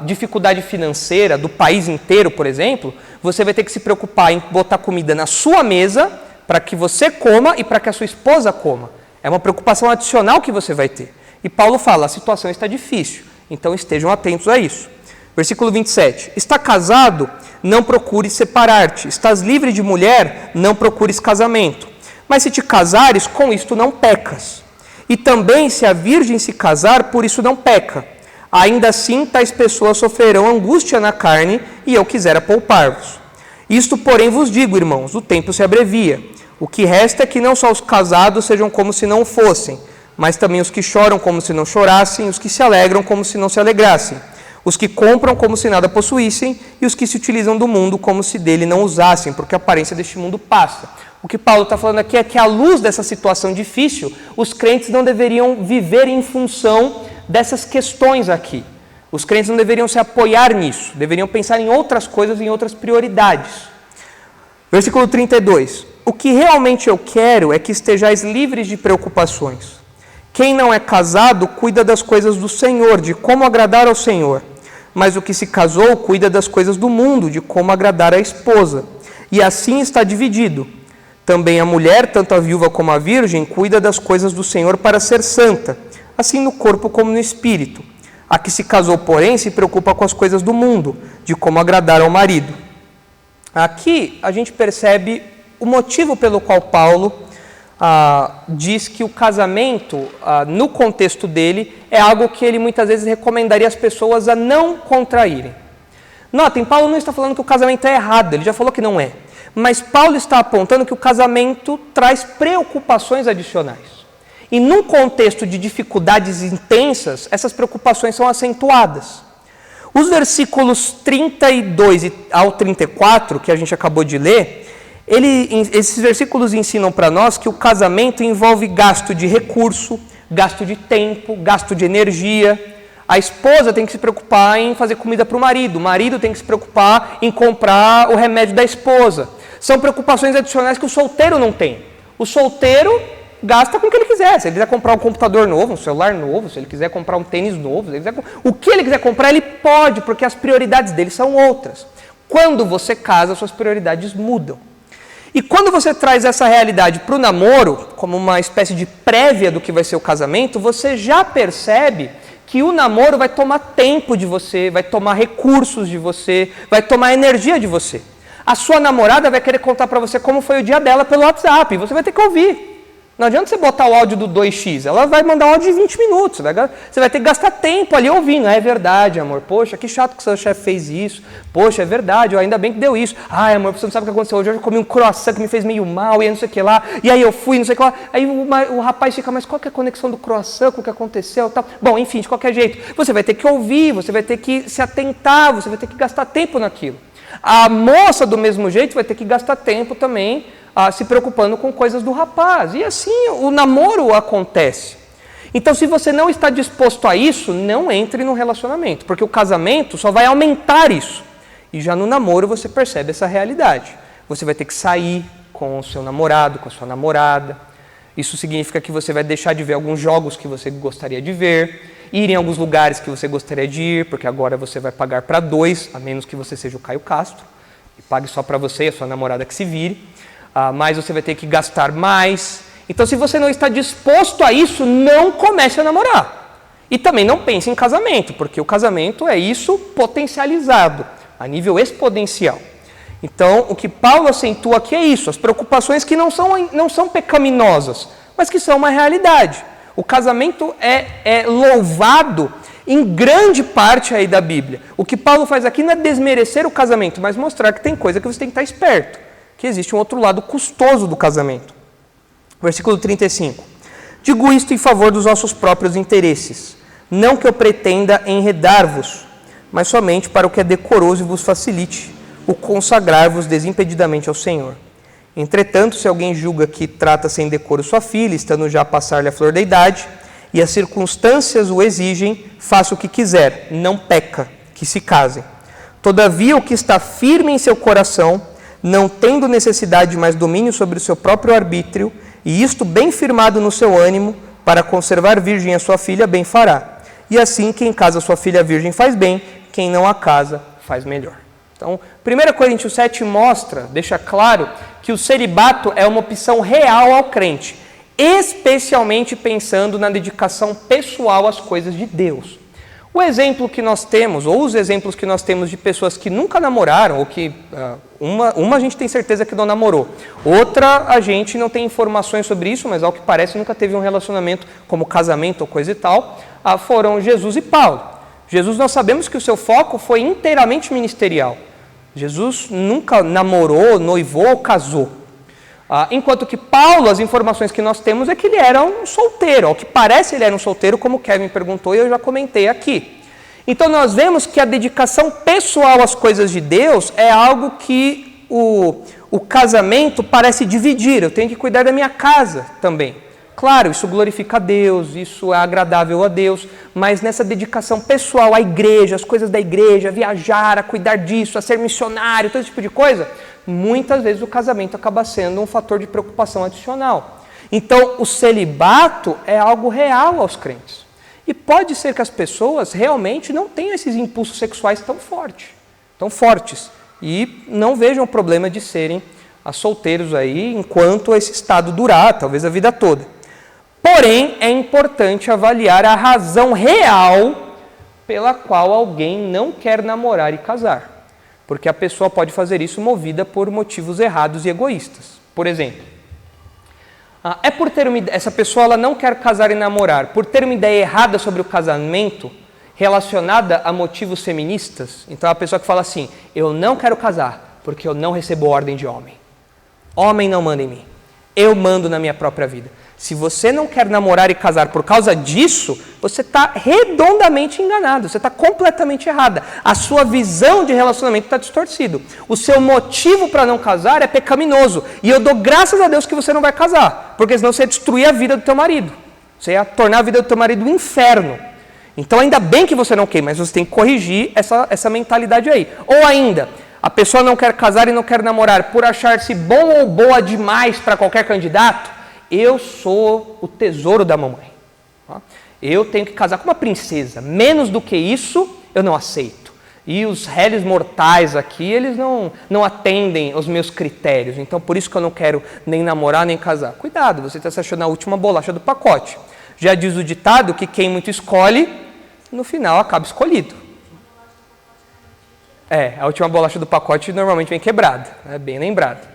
dificuldade financeira do país inteiro, por exemplo, você vai ter que se preocupar em botar comida na sua mesa para que você coma e para que a sua esposa coma. É uma preocupação adicional que você vai ter. E Paulo fala, a situação está difícil, então estejam atentos a isso. Versículo 27. Está casado? Não procures separar-te. Estás livre de mulher? Não procures casamento. Mas se te casares, com isto não pecas. E também se a virgem se casar, por isso não peca. Ainda assim, tais pessoas sofrerão angústia na carne, e eu quisera poupar-vos. Isto, porém, vos digo, irmãos, o tempo se abrevia. O que resta é que não só os casados sejam como se não fossem, mas também os que choram como se não chorassem, os que se alegram como se não se alegrassem, os que compram como se nada possuíssem, e os que se utilizam do mundo como se dele não usassem, porque a aparência deste mundo passa. O que Paulo está falando aqui é que, à luz dessa situação difícil, os crentes não deveriam viver em função dessas questões aqui. Os crentes não deveriam se apoiar nisso, deveriam pensar em outras coisas, em outras prioridades. Versículo 32. O que realmente eu quero é que estejais livres de preocupações. Quem não é casado cuida das coisas do Senhor, de como agradar ao Senhor. Mas o que se casou cuida das coisas do mundo, de como agradar a esposa. E assim está dividido. Também a mulher, tanto a viúva como a virgem, cuida das coisas do Senhor para ser santa, assim no corpo como no espírito. A que se casou, porém, se preocupa com as coisas do mundo, de como agradar ao marido. Aqui a gente percebe o motivo pelo qual Paulo diz que o casamento, no contexto dele, é algo que ele muitas vezes recomendaria as pessoas a não contraírem. Notem, Paulo não está falando que o casamento é errado, ele já falou que não é. Mas Paulo está apontando que o casamento traz preocupações adicionais. E num contexto de dificuldades intensas, essas preocupações são acentuadas. Os versículos 32 ao 34, que a gente acabou de ler, esses versículos ensinam para nós que o casamento envolve gasto de recurso, gasto de tempo, gasto de energia. A esposa tem que se preocupar em fazer comida para o marido tem que se preocupar em comprar o remédio da esposa. São preocupações adicionais que o solteiro não tem. O solteiro gasta com o que ele quiser. Se ele quiser comprar um computador novo, um celular novo, se ele quiser comprar um tênis novo, o que ele quiser comprar, ele pode, porque as prioridades dele são outras. Quando você casa, suas prioridades mudam. E quando você traz essa realidade para o namoro, como uma espécie de prévia do que vai ser o casamento, você já percebe que o namoro vai tomar tempo de você, vai tomar recursos de você, vai tomar energia de você. A sua namorada vai querer contar para você como foi o dia dela pelo WhatsApp, e você vai ter que ouvir. Não adianta você botar o áudio do 2x, ela vai mandar um áudio de 20 minutos, você vai ter que gastar tempo ali ouvindo. É verdade, amor, poxa, que chato que seu chefe fez isso, poxa, é verdade, ainda bem que deu isso. Ai, amor, você não sabe o que aconteceu hoje, eu comi um croissant que me fez meio mal, e não sei o que lá, e aí eu fui, não sei o que lá. Aí o rapaz fica, mas qual que é a conexão do croissant com o que aconteceu? Tal. Bom, enfim, de qualquer jeito, você vai ter que ouvir, você vai ter que se atentar, você vai ter que gastar tempo naquilo. A moça, do mesmo jeito, vai ter que gastar tempo também se preocupando com coisas do rapaz. E assim o namoro acontece. Então, se você não está disposto a isso, não entre no relacionamento, porque o casamento só vai aumentar isso. E já no namoro você percebe essa realidade. Você vai ter que sair com o seu namorado, com a sua namorada. Isso significa que você vai deixar de ver alguns jogos que você gostaria de ver, ir em alguns lugares que você gostaria de ir, porque agora você vai pagar para 2, a menos que você seja o Caio Castro, e pague só para você e a sua namorada que se vire. Mas você vai ter que gastar mais. Então, se você não está disposto a isso, não comece a namorar. E também não pense em casamento, porque o casamento é isso potencializado, a nível exponencial. Então, o que Paulo acentua aqui é isso, as preocupações que não são pecaminosas, mas que são uma realidade. O casamento é louvado em grande parte aí da Bíblia. O que Paulo faz aqui não é desmerecer o casamento, mas mostrar que tem coisa que você tem que estar esperto, que existe um outro lado custoso do casamento. Versículo 35. Digo isto em favor dos vossos próprios interesses, não que eu pretenda enredar-vos, mas somente para o que é decoroso e vos facilite o consagrar-vos desimpedidamente ao Senhor. Entretanto, se alguém julga que trata sem decoro sua filha, estando já a passar-lhe a flor da idade, e as circunstâncias o exigem, faça o que quiser, não peca, que se casem. Todavia, o que está firme em seu coração, não tendo necessidade de mais domínio sobre o seu próprio arbítrio, e isto bem firmado no seu ânimo, para conservar virgem a sua filha, bem fará. E assim, quem casa sua filha virgem faz bem, quem não a casa faz melhor. Então, 1 Coríntios 7 mostra, deixa claro, que o celibato é uma opção real ao crente, especialmente pensando na dedicação pessoal às coisas de Deus. O exemplo que nós temos, ou os exemplos que nós temos de pessoas que nunca namoraram, ou que uma a gente tem certeza que não namorou, outra a gente não tem informações sobre isso, mas ao que parece nunca teve um relacionamento como casamento ou coisa e tal, foram Jesus e Paulo. Jesus, nós sabemos que o seu foco foi inteiramente ministerial. Jesus nunca namorou, noivou ou casou. Enquanto que Paulo, as informações que nós temos é que ele era um solteiro. Ao que parece, ele era um solteiro, como o Kevin perguntou e eu já comentei aqui. Então nós vemos que a dedicação pessoal às coisas de Deus é algo que o casamento parece dividir. Eu tenho que cuidar da minha casa também. Claro, isso glorifica a Deus, isso é agradável a Deus, mas nessa dedicação pessoal à igreja, às coisas da igreja, a viajar, a cuidar disso, a ser missionário, todo esse tipo de coisa, muitas vezes o casamento acaba sendo um fator de preocupação adicional. Então, o celibato é algo real aos crentes. E pode ser que as pessoas realmente não tenham esses impulsos sexuais tão fortes, e não vejam o problema de serem solteiros aí enquanto esse estado durar, talvez a vida toda. Porém, é importante avaliar a razão real pela qual alguém não quer namorar e casar. Porque a pessoa pode fazer isso movida por motivos errados e egoístas. Por exemplo, essa pessoa ela não quer casar e namorar por ter uma ideia errada sobre o casamento relacionada a motivos feministas. Então, a pessoa que fala assim, eu não quero casar porque eu não recebo ordem de homem. Homem não manda em mim. Eu mando na minha própria vida. Se você não quer namorar e casar por causa disso, você está redondamente enganado, você está completamente errada. A sua visão de relacionamento está distorcida. O seu motivo para não casar é pecaminoso. E eu dou graças a Deus que você não vai casar, porque senão você ia destruir a vida do teu marido. Você ia tornar a vida do teu marido um inferno. Então ainda bem que você não quer, mas você tem que corrigir essa mentalidade aí. Ou ainda, a pessoa não quer casar e não quer namorar por achar-se bom ou boa demais para qualquer candidato. Eu sou o tesouro da mamãe. Eu tenho que casar com uma princesa. Menos do que isso, eu não aceito. E os réis mortais aqui, eles não atendem aos meus critérios. Então, por isso que eu não quero nem namorar, nem casar. Cuidado, você está se achando a última bolacha do pacote. Já diz o ditado que quem muito escolhe, no final acaba escolhido. A última bolacha do pacote normalmente vem quebrada. É bem lembrado.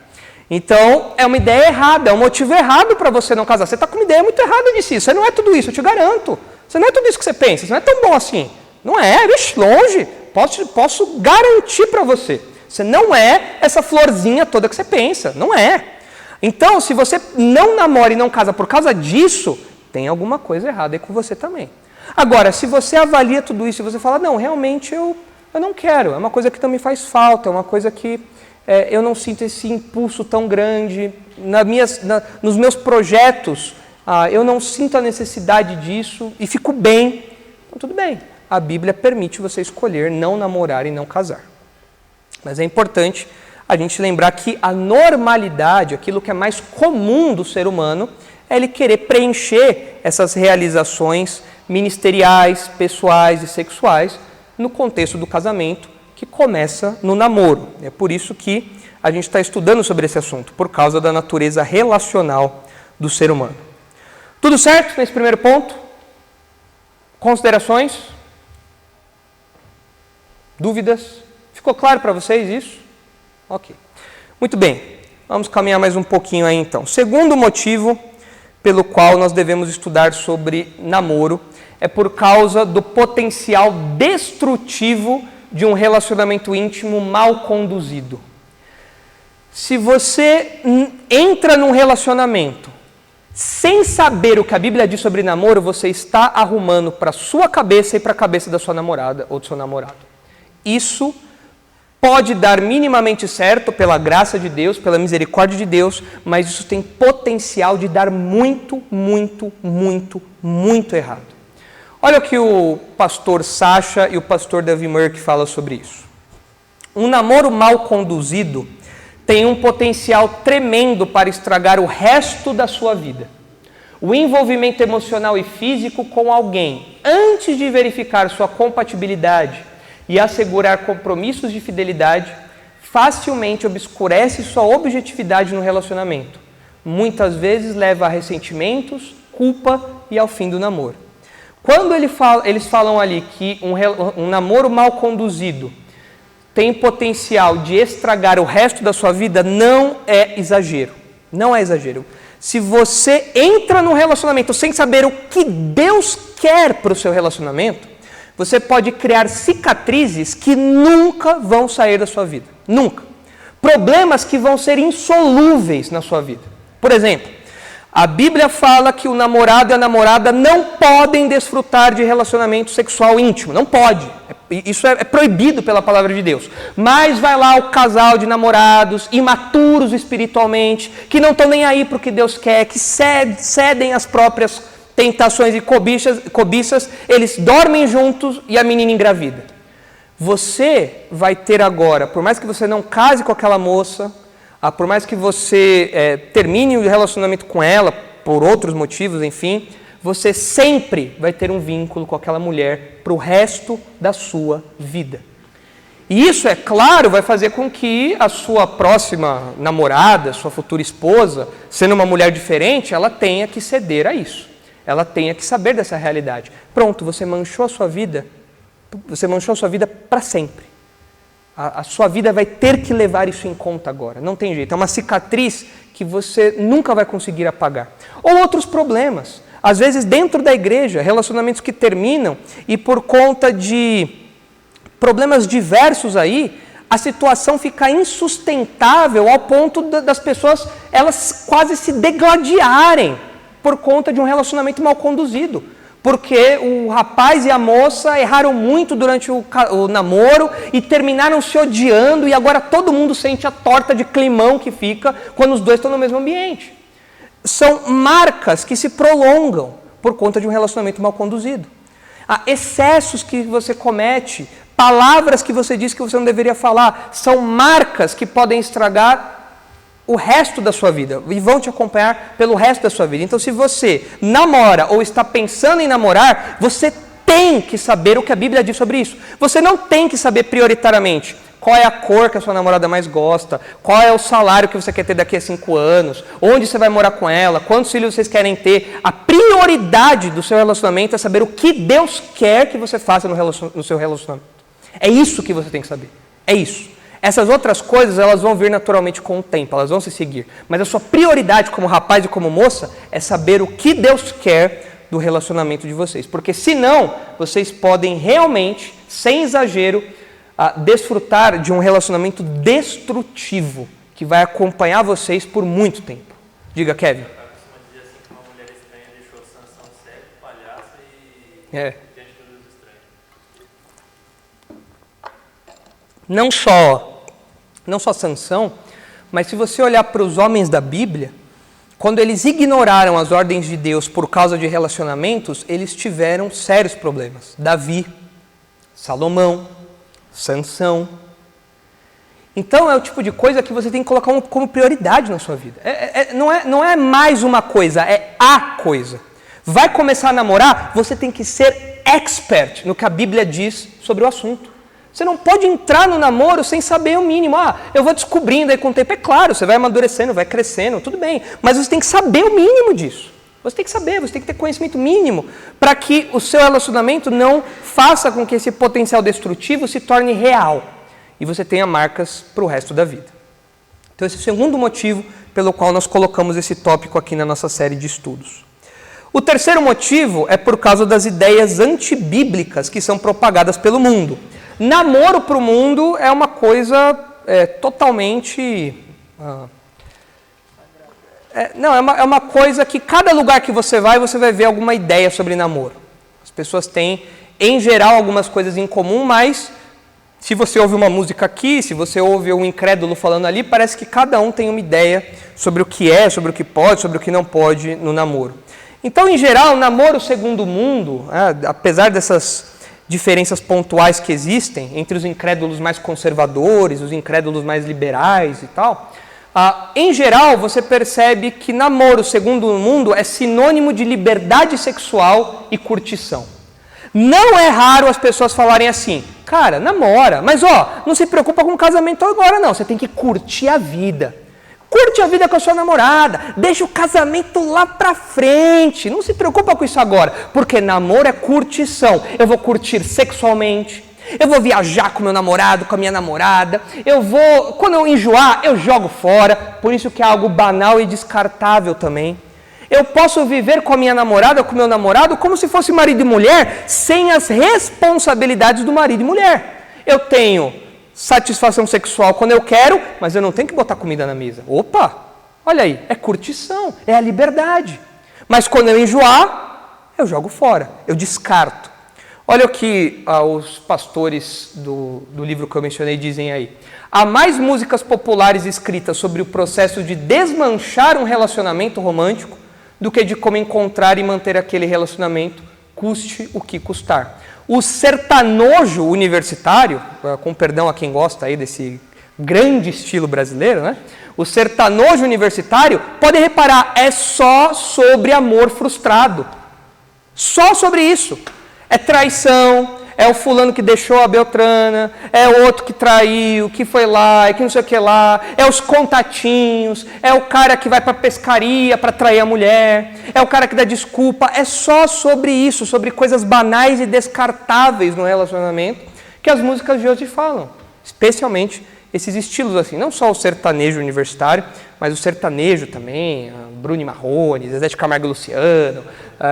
Então, é uma ideia errada, é um motivo errado para você não casar. Você está com uma ideia muito errada de si. Você não é tudo isso, eu te garanto. Você não é tudo isso que você pensa, você não é tão bom assim. Não é, longe. Posso garantir para você. Você não é essa florzinha toda que você pensa, não é. Então, se você não namora e não casa por causa disso, tem alguma coisa errada aí com você também. Agora, se você avalia tudo isso e você fala, não, realmente eu não quero, é uma coisa que também faz falta, é uma coisa que eu não sinto esse impulso tão grande, nos meus projetos, eu não sinto a necessidade disso e fico bem, então tudo bem. A Bíblia permite você escolher não namorar e não casar. Mas é importante a gente lembrar que a normalidade, aquilo que é mais comum do ser humano, é ele querer preencher essas realizações ministeriais, pessoais e sexuais no contexto do casamento, que começa no namoro. É por isso que a gente está estudando sobre esse assunto, por causa da natureza relacional do ser humano. Tudo certo nesse primeiro ponto? Considerações? Dúvidas? Ficou claro para vocês isso? Ok. Muito bem. Vamos caminhar mais um pouquinho aí então. Segundo motivo pelo qual nós devemos estudar sobre namoro é por causa do potencial destrutivo de um relacionamento íntimo mal conduzido. Se você entra num relacionamento sem saber o que a Bíblia diz sobre namoro, você está arrumando para a sua cabeça e para a cabeça da sua namorada ou do seu namorado. Isso pode dar minimamente certo pela graça de Deus, pela misericórdia de Deus, mas isso tem potencial de dar muito, muito, muito, muito errado. Olha o que o pastor Sacha e o pastor Davi Murk falam sobre isso. Um namoro mal conduzido tem um potencial tremendo para estragar o resto da sua vida. O envolvimento emocional e físico com alguém, antes de verificar sua compatibilidade e assegurar compromissos de fidelidade, facilmente obscurece sua objetividade no relacionamento. Muitas vezes leva a ressentimentos, culpa e ao fim do namoro. Quando eles falam ali que um namoro mal conduzido tem potencial de estragar o resto da sua vida, não é exagero. Não é exagero. Se você entra no relacionamento sem saber o que Deus quer para o seu relacionamento, você pode criar cicatrizes que nunca vão sair da sua vida. Nunca. Problemas que vão ser insolúveis na sua vida. Por exemplo, a Bíblia fala que o namorado e a namorada não podem desfrutar de relacionamento sexual íntimo. Não pode. Isso é proibido pela palavra de Deus. Mas vai lá o casal de namorados, imaturos espiritualmente, que não estão nem aí para o que Deus quer, que cedem às próprias tentações e cobiças, eles dormem juntos e a menina engravida. Você vai ter agora, por mais que você não case com aquela moça, por mais que você termine o relacionamento com ela, por outros motivos, enfim, você sempre vai ter um vínculo com aquela mulher para o resto da sua vida. E isso, é claro, vai fazer com que a sua próxima namorada, sua futura esposa, sendo uma mulher diferente, ela tenha que ceder a isso. Ela tenha que saber dessa realidade. Pronto, você manchou a sua vida para sempre. A sua vida vai ter que levar isso em conta agora. Não tem jeito. É uma cicatriz que você nunca vai conseguir apagar. Ou outros problemas. Às vezes, dentro da igreja, relacionamentos que terminam e por conta de problemas diversos aí, a situação fica insustentável ao ponto das pessoas elas quase se degladiarem por conta de um relacionamento mal conduzido. Porque o rapaz e a moça erraram muito durante o namoro e terminaram se odiando e agora todo mundo sente a torta de climão que fica quando os dois estão no mesmo ambiente. São marcas que se prolongam por conta de um relacionamento mal conduzido. Há excessos que você comete, palavras que você diz que você não deveria falar, são marcas que podem estragar o resto da sua vida e vão te acompanhar pelo resto da sua vida. Então, se você namora ou está pensando em namorar, você tem que saber o que a Bíblia diz sobre isso. Você não tem que saber prioritariamente qual é a cor que a sua namorada mais gosta, qual é o salário que você quer ter daqui a 5 anos, onde você vai morar com ela, quantos filhos vocês querem ter. A prioridade do seu relacionamento é saber o que Deus quer que você faça no seu relacionamento. É isso que você tem que saber. É isso. Essas outras coisas, elas vão vir naturalmente com o tempo, elas vão se seguir. Mas a sua prioridade como rapaz e como moça é saber o que Deus quer do relacionamento de vocês. Porque senão, vocês podem realmente, sem exagero, desfrutar de um relacionamento destrutivo que vai acompanhar vocês por muito tempo. Diga, Kevin. Eu costumo dizer assim que uma mulher estranha deixou Sansão cego, palhaço e diante do Deus estranho. Não só Sansão, mas se você olhar para os homens da Bíblia, quando eles ignoraram as ordens de Deus por causa de relacionamentos, eles tiveram sérios problemas. Davi, Salomão, Sansão. Então é o tipo de coisa que você tem que colocar como prioridade na sua vida. Não é mais uma coisa, é a coisa. Vai começar a namorar, você tem que ser expert no que a Bíblia diz sobre o assunto. Você não pode entrar no namoro sem saber o mínimo. Eu vou descobrindo aí com o tempo. É claro, você vai amadurecendo, vai crescendo, tudo bem. Mas você tem que saber o mínimo disso. Você tem que saber, você tem que ter conhecimento mínimo para que o seu relacionamento não faça com que esse potencial destrutivo se torne real. E você tenha marcas para o resto da vida. Então esse é o segundo motivo pelo qual nós colocamos esse tópico aqui na nossa série de estudos. O terceiro motivo é por causa das ideias antibíblicas que são propagadas pelo mundo. Namoro para o mundo é uma coisa totalmente... É uma coisa que cada lugar que você vai ver alguma ideia sobre namoro. As pessoas têm, em geral, algumas coisas em comum, mas Se você ouve uma música aqui, se você ouve um incrédulo falando ali, parece que cada um tem uma ideia sobre o que é, sobre o que pode, sobre o que não pode no namoro. Então, em geral, o namoro segundo o mundo, apesar dessas diferenças pontuais que existem entre os incrédulos mais conservadores, os incrédulos mais liberais e tal, em geral, você percebe que namoro segundo o mundo é sinônimo de liberdade sexual e curtição. Não é raro as pessoas falarem assim, cara, namora, mas não se preocupa com o casamento agora não, você tem que curtir a vida. Curte a vida com a sua namorada, deixa o casamento lá pra frente, não se preocupa com isso agora, porque namoro é curtição. Eu vou curtir sexualmente, eu vou viajar com meu namorado, com a minha namorada, quando eu enjoar, eu jogo fora, por isso que é algo banal e descartável também. Eu posso viver com a minha namorada, com o meu namorado, como se fosse marido e mulher, sem as responsabilidades do marido e mulher. Eu tenho satisfação sexual quando eu quero, mas eu não tenho que botar comida na mesa. Opa, olha aí, é curtição, é a liberdade. Mas quando eu enjoar, eu jogo fora, eu descarto. Olha o que os pastores do livro que eu mencionei dizem aí. Há mais músicas populares escritas sobre o processo de desmanchar um relacionamento romântico do que de como encontrar e manter aquele relacionamento, custe o que custar. O sertanojo universitário, com perdão a quem gosta aí desse grande estilo brasileiro, né? O sertanojo universitário, podem reparar, é só sobre amor frustrado. Só sobre isso. É traição, é o fulano que deixou a Beltrana, é o outro que traiu, que foi lá, que não sei o que lá, é os contatinhos, é o cara que vai para pescaria para trair a mulher, é o cara que dá desculpa. É só sobre isso, sobre coisas banais e descartáveis no relacionamento que as músicas de hoje falam. Especialmente esses estilos assim, não só o sertanejo universitário, mas o sertanejo também, Bruno e Marrone, Zezé de Camargo e Luciano,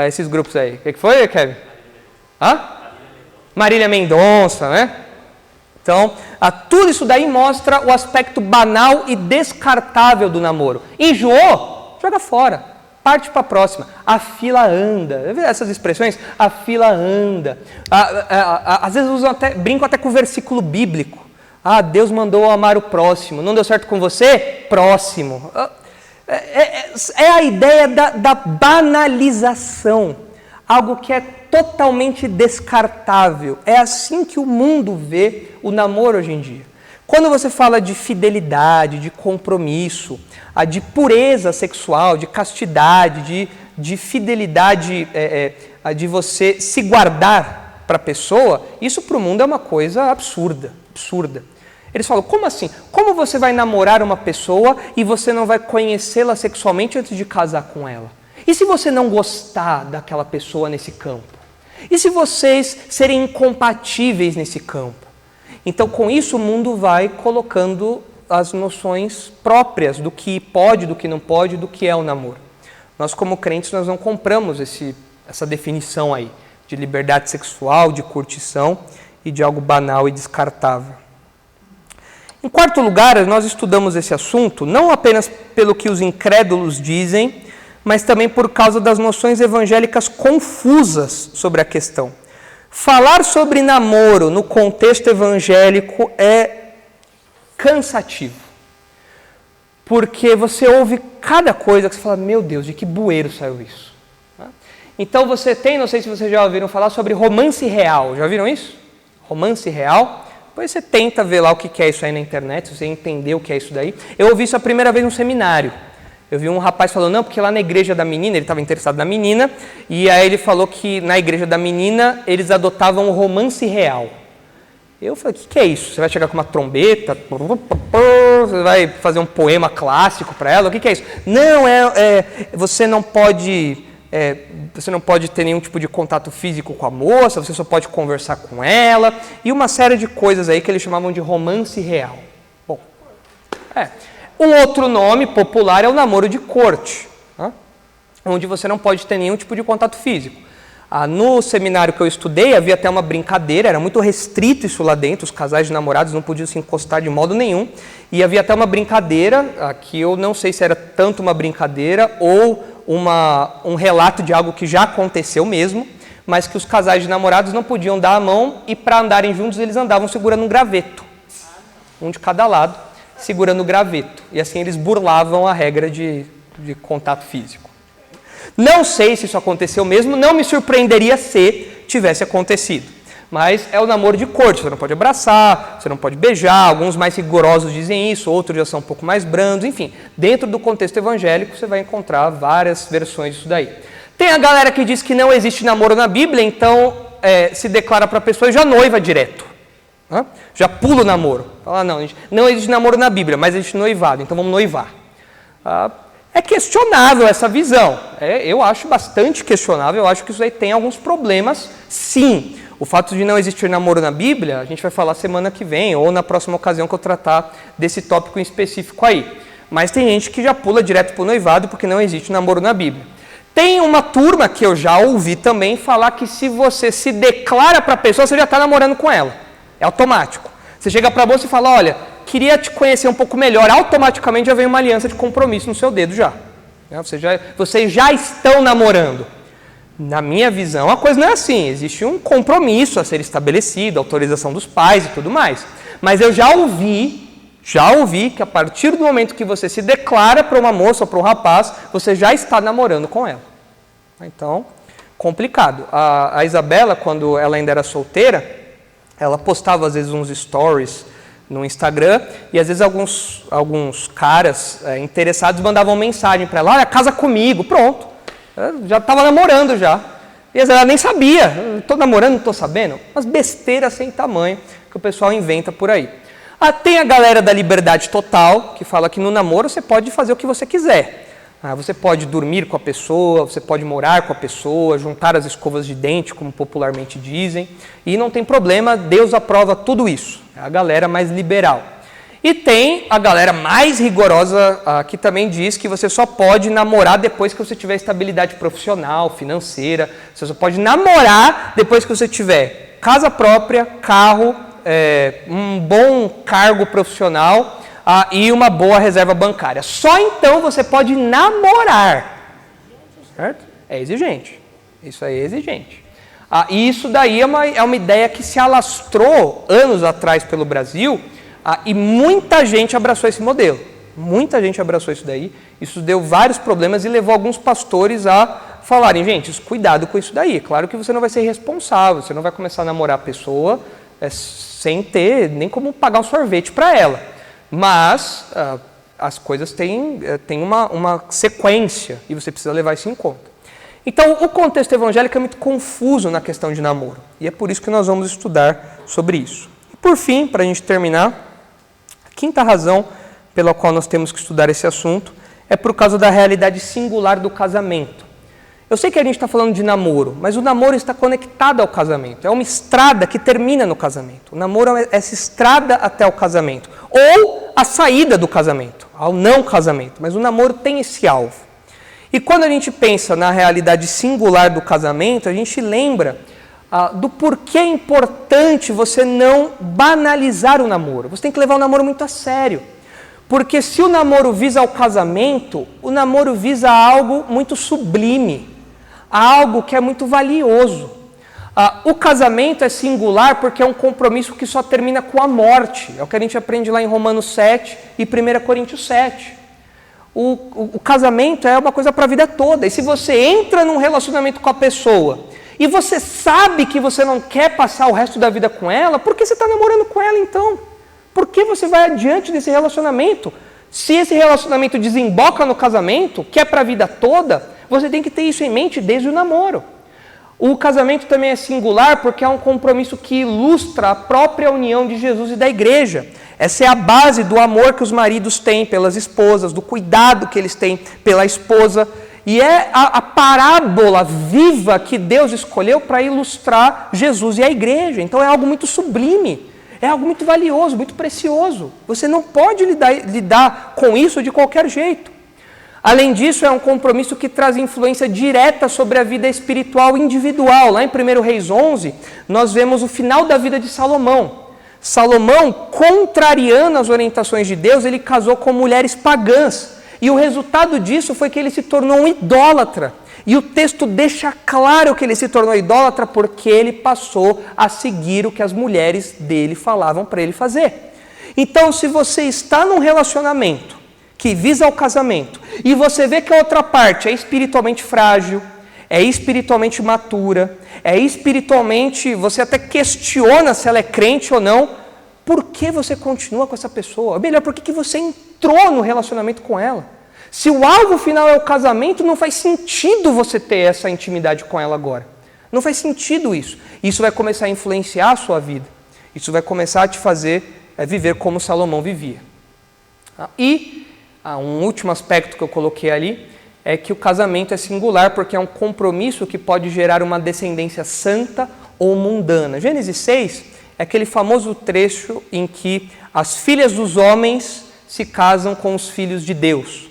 esses grupos aí. O que foi, Kevin? Marília Mendonça, né? Então, tudo isso daí mostra o aspecto banal e descartável do namoro. Enjoou? Joga fora. Parte para a próxima. A fila anda. Essas expressões? A fila anda. Às vezes brinco até com o versículo bíblico. Deus mandou amar o próximo. Não deu certo com você? Próximo. É a ideia da banalização. Algo que é totalmente descartável. É assim que o mundo vê o namoro hoje em dia. Quando você fala de fidelidade, de compromisso, de pureza sexual, de castidade, de fidelidade, de você se guardar para a pessoa, isso para o mundo é uma coisa absurda. Eles falam, como assim? Como você vai namorar uma pessoa e você não vai conhecê-la sexualmente antes de casar com ela? E se você não gostar daquela pessoa nesse campo? E se vocês serem incompatíveis nesse campo? Então, com isso, o mundo vai colocando as noções próprias do que pode, do que não pode, do que é o namoro. Nós, como crentes, nós não compramos essa definição aí de liberdade sexual, de curtição e de algo banal e descartável. Em quarto lugar, nós estudamos esse assunto não apenas pelo que os incrédulos dizem, mas também por causa das noções evangélicas confusas sobre a questão. Falar sobre namoro no contexto evangélico é cansativo, porque você ouve cada coisa que você fala, meu Deus, de que bueiro saiu isso? Então você tem, não sei se vocês já ouviram falar sobre romance real, já viram isso? Romance real? Depois você tenta ver lá o que é isso aí na internet, se você entender o que é isso daí. Eu ouvi isso a primeira vez num seminário. Eu vi um rapaz falando, não, porque lá na igreja da menina, ele estava interessado na menina, e aí ele falou que na igreja da menina eles adotavam o romance real. Eu falei, o que é isso? Você vai chegar com uma trombeta, você vai fazer um poema clássico para ela, o que é isso? Não, você não pode ter nenhum tipo de contato físico com a moça, você só pode conversar com ela, e uma série de coisas aí que eles chamavam de romance real. Bom, um outro nome popular é o namoro de corte, onde você não pode ter nenhum tipo de contato físico. No seminário que eu estudei, havia até uma brincadeira, era muito restrito isso lá dentro, os casais de namorados não podiam se encostar de modo nenhum, e havia até uma brincadeira, que eu não sei se era tanto uma brincadeira ou um relato de algo que já aconteceu mesmo, mas que os casais de namorados não podiam dar a mão e para andarem juntos eles andavam segurando um graveto, um de cada lado, segurando o graveto. E assim eles burlavam a regra de contato físico. Não sei se isso aconteceu mesmo, não me surpreenderia se tivesse acontecido. Mas é o namoro de corte, você não pode abraçar, você não pode beijar, alguns mais rigorosos dizem isso, outros já são um pouco mais brandos, enfim. Dentro do contexto evangélico você vai encontrar várias versões disso daí. Tem a galera que diz que não existe namoro na Bíblia, então se declara para a pessoa e já noiva direto. Já pula o namoro. Fala, não existe namoro na Bíblia, mas existe noivado, então vamos noivar. É questionável essa visão, eu acho bastante questionável, eu acho que isso aí tem alguns problemas, sim. O fato de não existir namoro na Bíblia, a gente vai falar semana que vem, ou na próxima ocasião que eu tratar desse tópico em específico aí. Mas tem gente que já pula direto para o noivado porque não existe namoro na Bíblia. Tem uma turma que eu já ouvi também falar que se você se declara para a pessoa, você já está namorando com ela. É automático. Você chega para a moça e fala, olha, queria te conhecer um pouco melhor. Automaticamente já vem uma aliança de compromisso no seu dedo já. Vocês já estão namorando. Na minha visão, a coisa não é assim. Existe um compromisso a ser estabelecido, autorização dos pais e tudo mais. Mas eu já ouvi que a partir do momento que você se declara para uma moça ou para um rapaz, você já está namorando com ela. Então, complicado. A Isabela, quando ela ainda era solteira, ela postava às vezes uns stories no Instagram e às vezes alguns caras interessados mandavam mensagem para ela, olha, casa comigo, pronto. Já estava namorando já. E ela nem sabia. Estou namorando, não estou sabendo. Umas besteiras sem tamanho que o pessoal inventa por aí. Tem a galera da liberdade total, que fala que no namoro você pode fazer o que você quiser. Você pode dormir com a pessoa, você pode morar com a pessoa, juntar as escovas de dente, como popularmente dizem. E não tem problema, Deus aprova tudo isso. É a galera mais liberal. E tem a galera mais rigorosa que também diz que você só pode namorar depois que você tiver estabilidade profissional, financeira. Você só pode namorar depois que você tiver casa própria, carro, um bom cargo profissional e uma boa reserva bancária. Só então você pode namorar. Certo? É exigente. Isso aí é exigente. E isso daí é uma ideia que se alastrou anos atrás pelo Brasil. E muita gente abraçou esse modelo, muita gente abraçou isso daí, isso deu vários problemas e levou alguns pastores a falarem, gente, cuidado com isso daí, claro que você não vai ser responsável, você não vai começar a namorar a pessoa sem ter nem como pagar um sorvete para ela, mas as coisas têm uma sequência e você precisa levar isso em conta. Então, o contexto evangélico é muito confuso na questão de namoro, e é por isso que nós vamos estudar sobre isso. E por fim, para a gente terminar, quinta razão pela qual nós temos que estudar esse assunto é por causa da realidade singular do casamento. Eu sei que a gente está falando de namoro, mas o namoro está conectado ao casamento. É uma estrada que termina no casamento. O namoro é essa estrada até o casamento. Ou a saída do casamento, ao não casamento. Mas o namoro tem esse alvo. E quando a gente pensa na realidade singular do casamento, a gente lembra do porquê é importante você não banalizar o namoro. Você tem que levar o namoro muito a sério. Porque se o namoro visa ao casamento, o namoro visa algo muito sublime, algo que é muito valioso. O casamento é singular porque é um compromisso que só termina com a morte. É o que a gente aprende lá em Romanos 7 e 1 Coríntios 7. O casamento é uma coisa para a vida toda. E se você entra num relacionamento com a pessoa e você sabe que você não quer passar o resto da vida com ela, por que você está namorando com ela então? Por que você vai adiante desse relacionamento? Se esse relacionamento desemboca no casamento, que é para a vida toda, você tem que ter isso em mente desde o namoro. O casamento também é singular porque é um compromisso que ilustra a própria união de Jesus e da igreja. Essa é a base do amor que os maridos têm pelas esposas, do cuidado que eles têm pela esposa. E é a parábola viva que Deus escolheu para ilustrar Jesus e a igreja. Então é algo muito sublime, é algo muito valioso, muito precioso. Você não pode lidar com isso de qualquer jeito. Além disso, é um compromisso que traz influência direta sobre a vida espiritual individual. Lá em 1 Reis 11, nós vemos o final da vida de Salomão. Salomão, contrariando as orientações de Deus, ele casou com mulheres pagãs. E o resultado disso foi que ele se tornou um idólatra. E o texto deixa claro que ele se tornou idólatra porque ele passou a seguir o que as mulheres dele falavam para ele fazer. Então, se você está num relacionamento que visa o casamento e você vê que a outra parte é espiritualmente frágil, é espiritualmente matura, é espiritualmente, você até questiona se ela é crente ou não, por que você continua com essa pessoa? Ou melhor, por que você entrou no relacionamento com ela? Se o alvo final é o casamento, não faz sentido você ter essa intimidade com ela agora. Não faz sentido isso. Isso vai começar a influenciar a sua vida. Isso vai começar a te fazer viver como Salomão vivia. E um último aspecto que eu coloquei ali é que o casamento é singular porque é um compromisso que pode gerar uma descendência santa ou mundana. Gênesis 6 é aquele famoso trecho em que as filhas dos homens se casam com os filhos de Deus.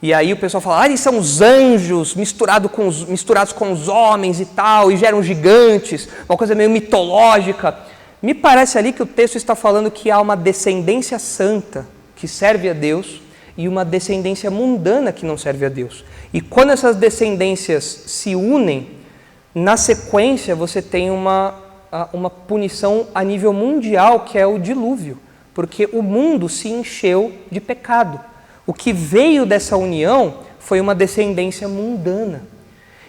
E aí o pessoal fala, eles são os anjos misturados com os homens e tal, e geram gigantes, uma coisa meio mitológica. Me parece ali que o texto está falando que há uma descendência santa que serve a Deus e uma descendência mundana que não serve a Deus. E quando essas descendências se unem, na sequência você tem uma punição a nível mundial, que é o dilúvio, porque o mundo se encheu de pecado. O que veio dessa união foi uma descendência mundana.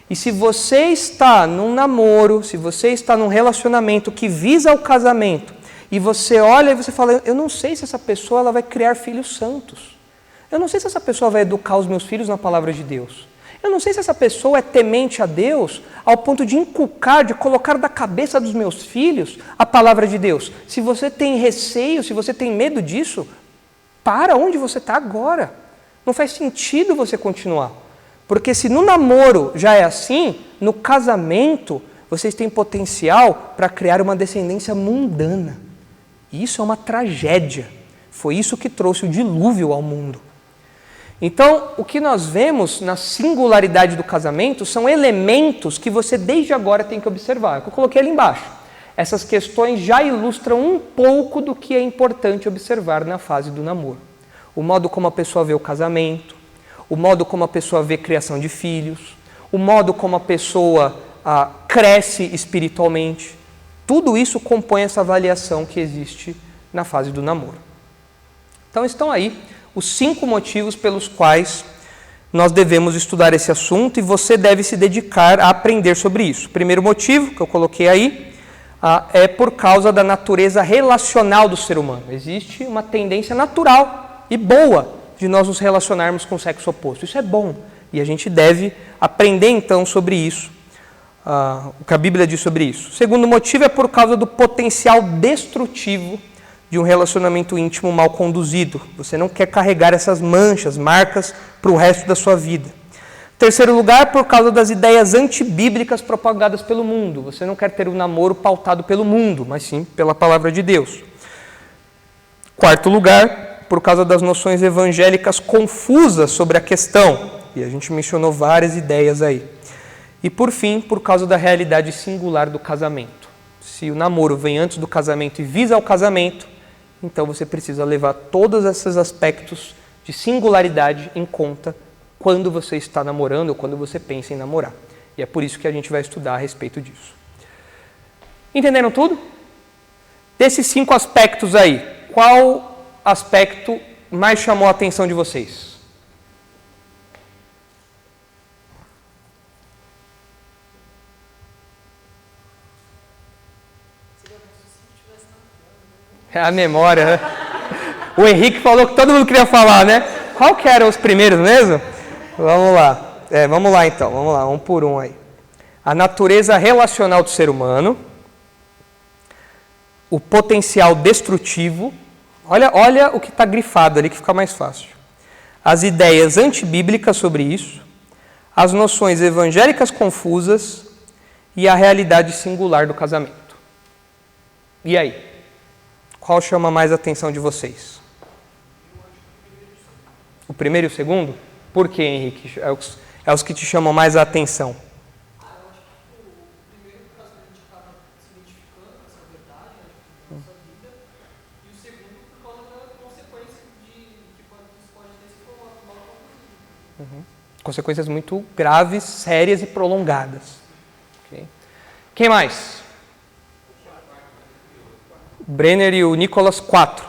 E se você está num namoro, se você está num relacionamento que visa o casamento, e você olha e você fala, eu não sei se essa pessoa ela vai criar filhos santos. Eu não sei se essa pessoa vai educar os meus filhos na palavra de Deus. Eu não sei se essa pessoa é temente a Deus ao ponto de inculcar, de colocar da cabeça dos meus filhos a palavra de Deus. Se você tem receio, se você tem medo disso, para onde você está agora. Não faz sentido você continuar. Porque se no namoro já é assim, no casamento vocês têm potencial para criar uma descendência mundana. E isso é uma tragédia. Foi isso que trouxe o dilúvio ao mundo. Então, o que nós vemos na singularidade do casamento são elementos que você desde agora tem que observar. É o que eu coloquei ali embaixo. Essas questões já ilustram um pouco do que é importante observar na fase do namoro. O modo como a pessoa vê o casamento, o modo como a pessoa vê a criação de filhos, o modo como a pessoa cresce espiritualmente. Tudo isso compõe essa avaliação que existe na fase do namoro. Então estão aí os 5 motivos pelos quais nós devemos estudar esse assunto e você deve se dedicar a aprender sobre isso. O primeiro motivo que eu coloquei aí é por causa da natureza relacional do ser humano. Existe uma tendência natural e boa de nós nos relacionarmos com o sexo oposto. Isso é bom e a gente deve aprender então sobre isso, o que a Bíblia diz sobre isso. O segundo motivo é por causa do potencial destrutivo de um relacionamento íntimo mal conduzido. Você não quer carregar essas manchas, marcas para o resto da sua vida. Terceiro lugar, por causa das ideias antibíblicas propagadas pelo mundo. Você não quer ter um namoro pautado pelo mundo, mas sim pela palavra de Deus. Quarto lugar, por causa das noções evangélicas confusas sobre a questão. E a gente mencionou várias ideias aí. E por fim, por causa da realidade singular do casamento. Se o namoro vem antes do casamento e visa o casamento, então você precisa levar todos esses aspectos de singularidade em conta quando você está namorando ou quando você pensa em namorar. E é por isso que a gente vai estudar a respeito disso. Entenderam tudo? Desses 5 aspectos aí, qual aspecto mais chamou a atenção de vocês? É a memória, né? O Henrique falou que todo mundo queria falar, né? Qual que eram os primeiros mesmo? Vamos lá. Vamos lá então, vamos lá, um por um aí. A natureza relacional do ser humano, o potencial destrutivo, olha o que está grifado ali que fica mais fácil. As ideias antibíblicas sobre isso, as noções evangélicas confusas e a realidade singular do casamento. E aí? Qual chama mais a atenção de vocês? O primeiro e o segundo? Por que, Henrique? É os que te chamam mais a atenção. Eu acho que o primeiro, por causa que a gente acaba se identificando com essa verdade, na nossa vida, e o segundo, por causa da consequência que isso pode ter se for mal conduzido. consequências muito graves, sérias e prolongadas. Okay? Quem mais? Brenner e o Nicholas, 4.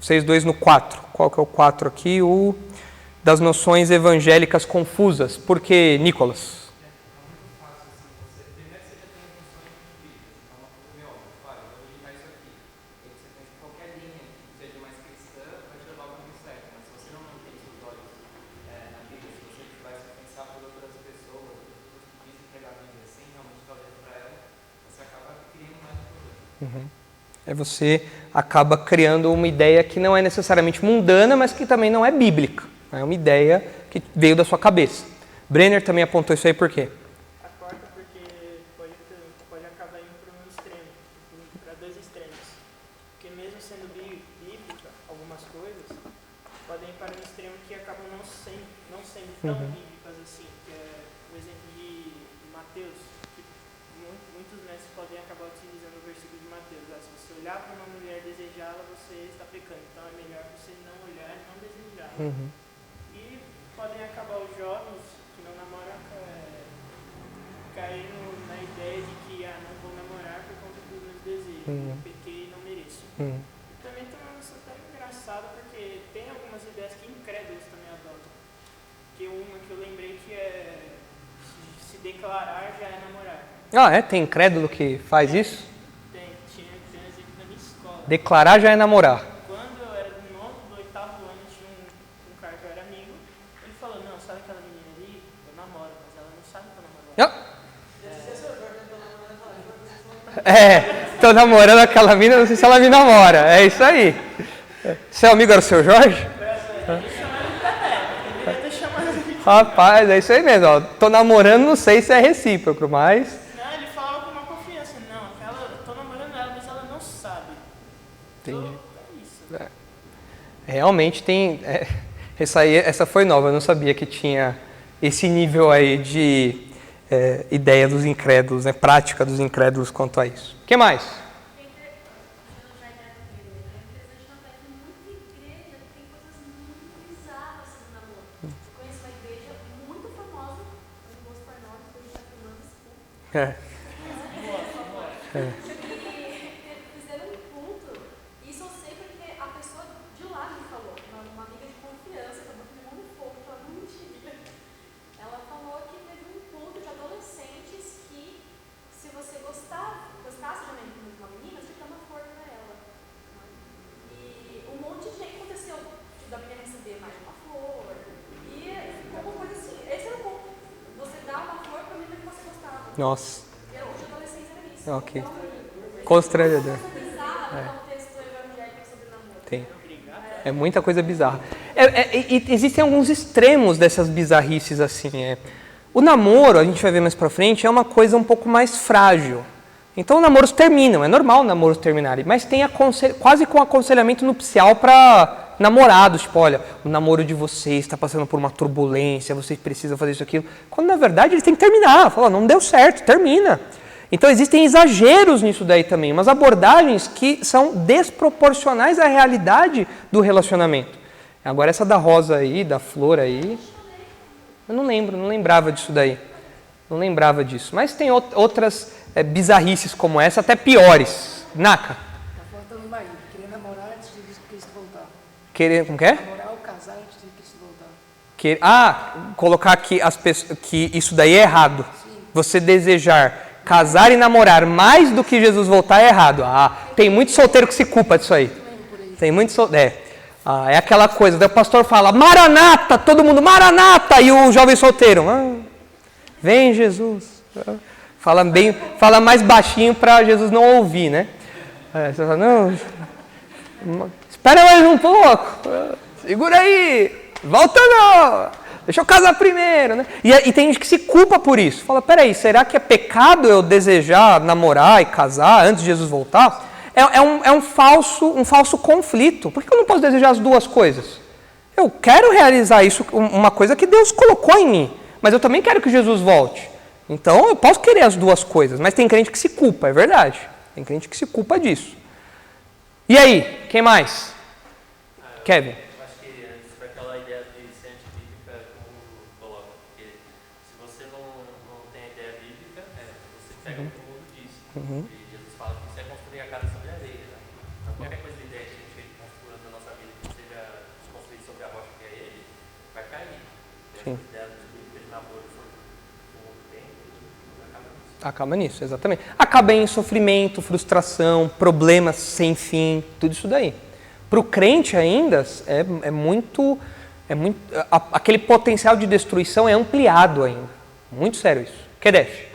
Vocês dois no 4. Qual que é o 4 aqui? O das noções evangélicas confusas. Por que, Nicholas? Você acaba criando uma ideia que não é necessariamente mundana, mas que também não é bíblica. É uma ideia que veio da sua cabeça. Brenner também apontou isso aí por quê? A quarta porque pode acabar indo para um extremo, para dois extremos. Porque mesmo sendo bíblica, algumas coisas podem ir para um extremo que acabam não sendo tão bíblicas assim, que é o exemplo de Mateus, que muitos mestres podem acabar utilizando o versículo de Mateus. Se você olhar para uma mulher e desejá-la, você está pecando. Então é melhor você não olhar e não desejá-la. E podem acabar os jovens que não namoram caindo na ideia de que não vou namorar por conta dos meus desejos. Eu pequei e não mereço. Também tem uma noção tão engraçada, porque tem algumas ideias que incrédulos também adotam. Que uma que eu lembrei que é se declarar já é namorar. Tem incrédulo que faz isso? Tinha exemplo na minha escola. Declarar já é namorar. Quando eu era do 9º, do 8º ano, tinha um cara que eu era amigo. Ele falou, não, sabe aquela menina ali? Eu namoro, mas ela não sabe que eu namoro. Tô namorando aquela mina, não sei se ela me namora. É isso aí. Seu amigo era o seu Jorge? Rapaz, é isso aí mesmo. Ó. Tô namorando, não sei se é recíproco, mas... Não, ele falava com uma confiança. Não, tô namorando ela, mas ela não sabe. Entendi. É isso. Realmente tem... essa foi nova, eu não sabia que tinha esse nível aí de ideia dos incrédulos, prática dos incrédulos quanto a isso. O que mais? Fizeram um culto, isso eu sei porque a pessoa de lá me falou, uma amiga de confiança, que eu botei muito fogo, que ela não mentia. Ela falou que teve um culto de adolescentes que, se você gostasse de uma menina, você dá uma flor pra ela. E um monte de gente aconteceu da menina receber mais de uma flor. E ficou uma coisa assim, esse era o culto. Você dá uma flor pra menina que você gostava. Nossa. Ok. Constrangedor. Tem. É muita coisa bizarra. Existem alguns extremos dessas bizarrices assim. O namoro, a gente vai ver mais pra frente, é uma coisa um pouco mais frágil. Então, namoros terminam. É normal namoros terminarem. Mas tem quase com aconselhamento nupcial para namorados. Tipo, olha, o namoro de vocês está passando por uma turbulência, vocês precisam fazer isso, aquilo. Quando, na verdade, eles têm que terminar. Fala, não deu certo, termina. Então, existem exageros nisso daí também. Umas abordagens que são desproporcionais à realidade do relacionamento. Agora, essa da rosa aí, da flor aí... Eu não lembrava disso daí. Não lembrava disso. Mas tem outras bizarrices como essa, até piores. Naka? Tá faltando uma aí. Querer namorar antes de Cristo voltar. Como que é? Namorar ou casar antes de Cristo voltar. Colocar que isso daí é errado. Sim. Você desejar casar e namorar mais do que Jesus voltar é errado. Tem muito solteiro que se culpa disso aí. Tem muito solteiro. É aquela coisa, daí o pastor fala, Maranata, todo mundo, Maranata, e o jovem solteiro, vem Jesus. Fala mais baixinho para Jesus não ouvir, né? Você fala, não, espera mais um pouco, segura aí, volta não, deixa eu casar primeiro, né? E tem gente que se culpa por isso. Fala, peraí, será que é pecado eu desejar namorar e casar antes de Jesus voltar? É um falso conflito. Por que eu não posso desejar as duas coisas? Eu quero realizar isso, uma coisa que Deus colocou em mim, mas eu também quero que Jesus volte. Então eu posso querer as duas coisas, mas tem crente que se culpa, é verdade. Tem crente que se culpa disso. E aí, quem mais? Kevin? Acho que antes, para aquela ideia de ser antibíblica, como coloca. E Jesus fala que isso é construir a casa sobre a areia, né? Então qualquer coisa de ideia que a gente construa na nossa vida que seja construída sobre a rocha que é ele, vai cair. E Sim. essa ideia de namoro por muito tempo, acaba nisso. Acaba nisso, exatamente. Acaba em sofrimento, frustração, problemas sem fim, tudo isso daí. Para o crente ainda, aquele potencial de destruição é ampliado ainda. Muito sério isso. Kedesh.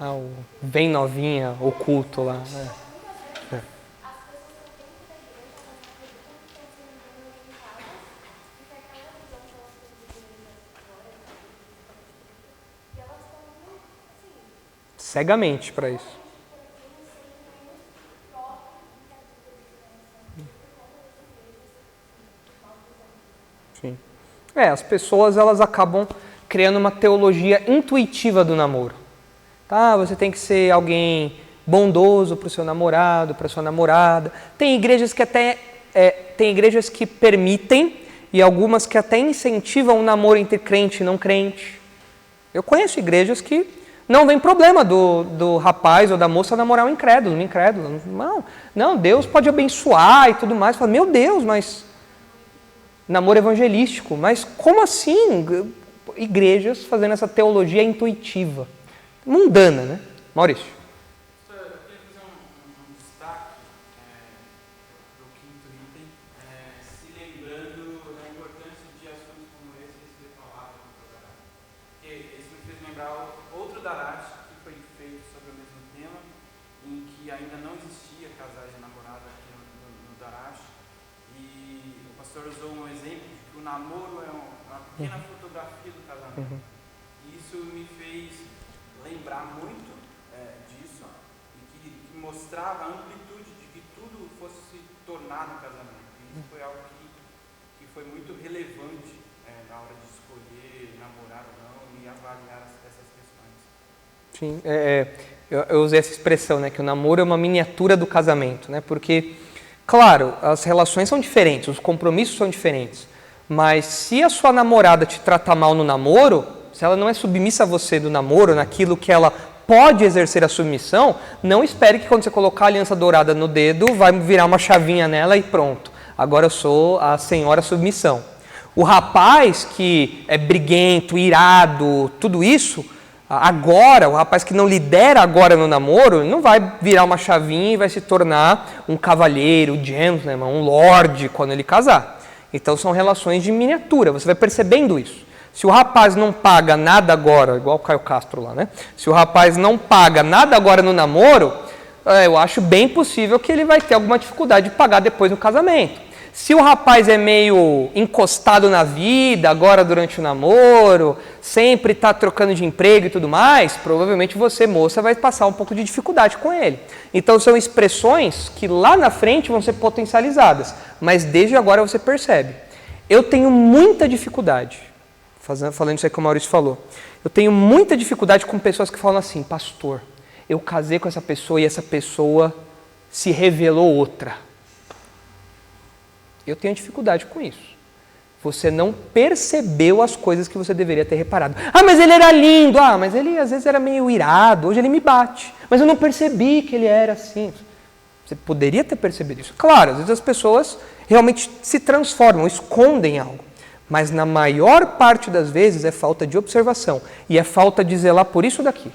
Ah, o Vem Novinha, o culto lá. Cegamente para isso. Sim. As pessoas elas acabam criando uma teologia intuitiva do namoro. Tá, você tem que ser alguém bondoso para o seu namorado, para a sua namorada. Tem igrejas que tem igrejas que permitem e algumas que até incentivam o namoro entre crente e não crente. Eu conheço igrejas que não vem problema do rapaz ou da moça namorar um incrédulo, uma incrédula. Não, Deus pode abençoar e tudo mais. Fala, meu Deus, mas namoro evangelístico. Mas como assim? Igrejas fazendo essa teologia intuitiva. Mundana, né? Maurício. Eu queria fazer um destaque do quinto item, se lembrando da importância de assuntos como esse ser falado no Darash. Porque isso me fez lembrar outro Darash que foi feito sobre o mesmo tema, em que ainda não existia casais de namorada aqui no Darash, e o pastor usou um exemplo de que o namoro é uma pequena fotografia do casamento. E isso me fez lembrar muito disso, e que mostrava a amplitude de que tudo fosse se tornar no casamento. E isso foi algo que foi muito relevante na hora de escolher namorar ou não e avaliar essas questões. Sim, eu usei essa expressão, né, que o namoro é uma miniatura do casamento, né, porque, claro, as relações são diferentes, os compromissos são diferentes, mas se a sua namorada te tratar mal no namoro, se ela não é submissa a você do namoro, naquilo que ela pode exercer a submissão, não espere que quando você colocar a aliança dourada no dedo, vai virar uma chavinha nela e pronto. Agora eu sou a senhora submissão. O rapaz que é briguento, irado, tudo isso, agora, o rapaz que não lidera agora no namoro, não vai virar uma chavinha e vai se tornar um cavalheiro, um gentleman, um lord quando ele casar. Então são relações de miniatura, você vai percebendo isso. Se o rapaz não paga nada agora, igual o Caio Castro lá, né? Se o rapaz não paga nada agora no namoro, eu acho bem possível que ele vai ter alguma dificuldade de pagar depois no casamento. Se o rapaz é meio encostado na vida, agora durante o namoro, sempre está trocando de emprego e tudo mais, provavelmente você, moça, vai passar um pouco de dificuldade com ele. Então são expressões que lá na frente vão ser potencializadas, mas desde agora você percebe. Eu tenho muita dificuldade, falando isso aí que o Maurício falou, eu tenho muita dificuldade com pessoas que falam assim, pastor, eu casei com essa pessoa e essa pessoa se revelou outra. Eu tenho dificuldade com isso. Você não percebeu as coisas que você deveria ter reparado. Ah, mas ele era lindo. Ah, mas ele às vezes era meio irado. Hoje ele me bate. Mas eu não percebi que ele era assim. Você poderia ter percebido isso. Claro, às vezes as pessoas realmente se transformam, escondem algo. Mas na maior parte das vezes é falta de observação. E é falta de zelar por isso daqui.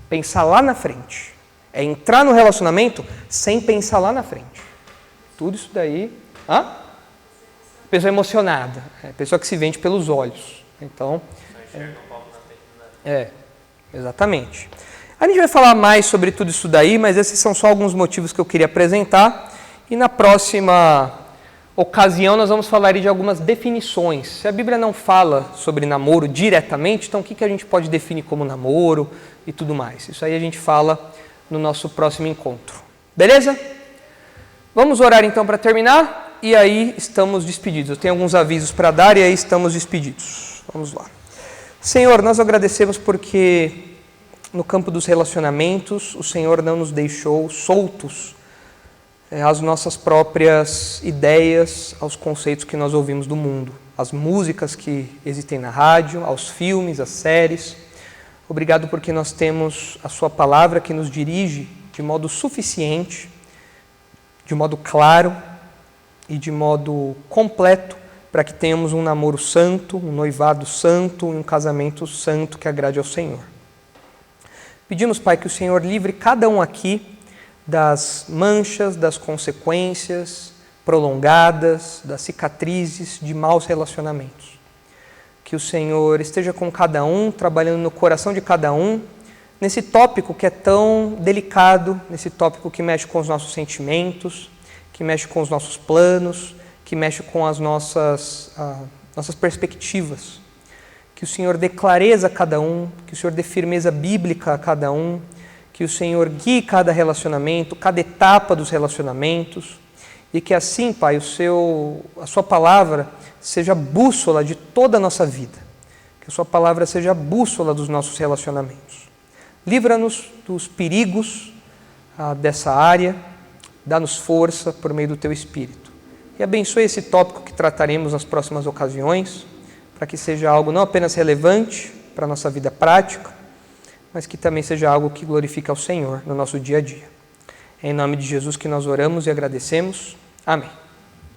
Pensar lá na frente. É entrar no relacionamento sem pensar lá na frente. Tudo isso daí... Pessoa emocionada. Pessoa que se vende pelos olhos. Então... exatamente. A gente vai falar mais sobre tudo isso daí, mas esses são só alguns motivos que eu queria apresentar. E na próxima ocasião nós vamos falar de algumas definições. Se a Bíblia não fala sobre namoro diretamente, então o que a gente pode definir como namoro e tudo mais? Isso aí a gente fala no nosso próximo encontro. Beleza? Vamos orar então para terminar e aí estamos despedidos. Eu tenho alguns avisos para dar e aí estamos despedidos. Vamos lá. Senhor, nós agradecemos porque no campo dos relacionamentos o Senhor não nos deixou soltos às nossas próprias ideias, aos conceitos que nós ouvimos do mundo, às músicas que existem na rádio, aos filmes, às séries. Obrigado porque nós temos a Sua palavra que nos dirige de modo suficiente, de modo claro e de modo completo para que tenhamos um namoro santo, um noivado santo e um casamento santo que agrade ao Senhor. Pedimos, Pai, que o Senhor livre cada um aqui das manchas, das consequências prolongadas, das cicatrizes de maus relacionamentos. Que o Senhor esteja com cada um, trabalhando no coração de cada um, nesse tópico que é tão delicado, nesse tópico que mexe com os nossos sentimentos, que mexe com os nossos planos, que mexe com as nossas perspectivas. Que o Senhor dê clareza a cada um, que o Senhor dê firmeza bíblica a cada um, que o Senhor guie cada relacionamento, cada etapa dos relacionamentos, e que assim, Pai, a Sua palavra seja a bússola de toda a nossa vida, que a Sua palavra seja a bússola dos nossos relacionamentos. Livra-nos dos perigos dessa área, dá-nos força por meio do Teu Espírito. E abençoe esse tópico que trataremos nas próximas ocasiões, para que seja algo não apenas relevante para a nossa vida prática, mas que também seja algo que glorifique ao Senhor no nosso dia a dia. É em nome de Jesus que nós oramos e agradecemos. Amém.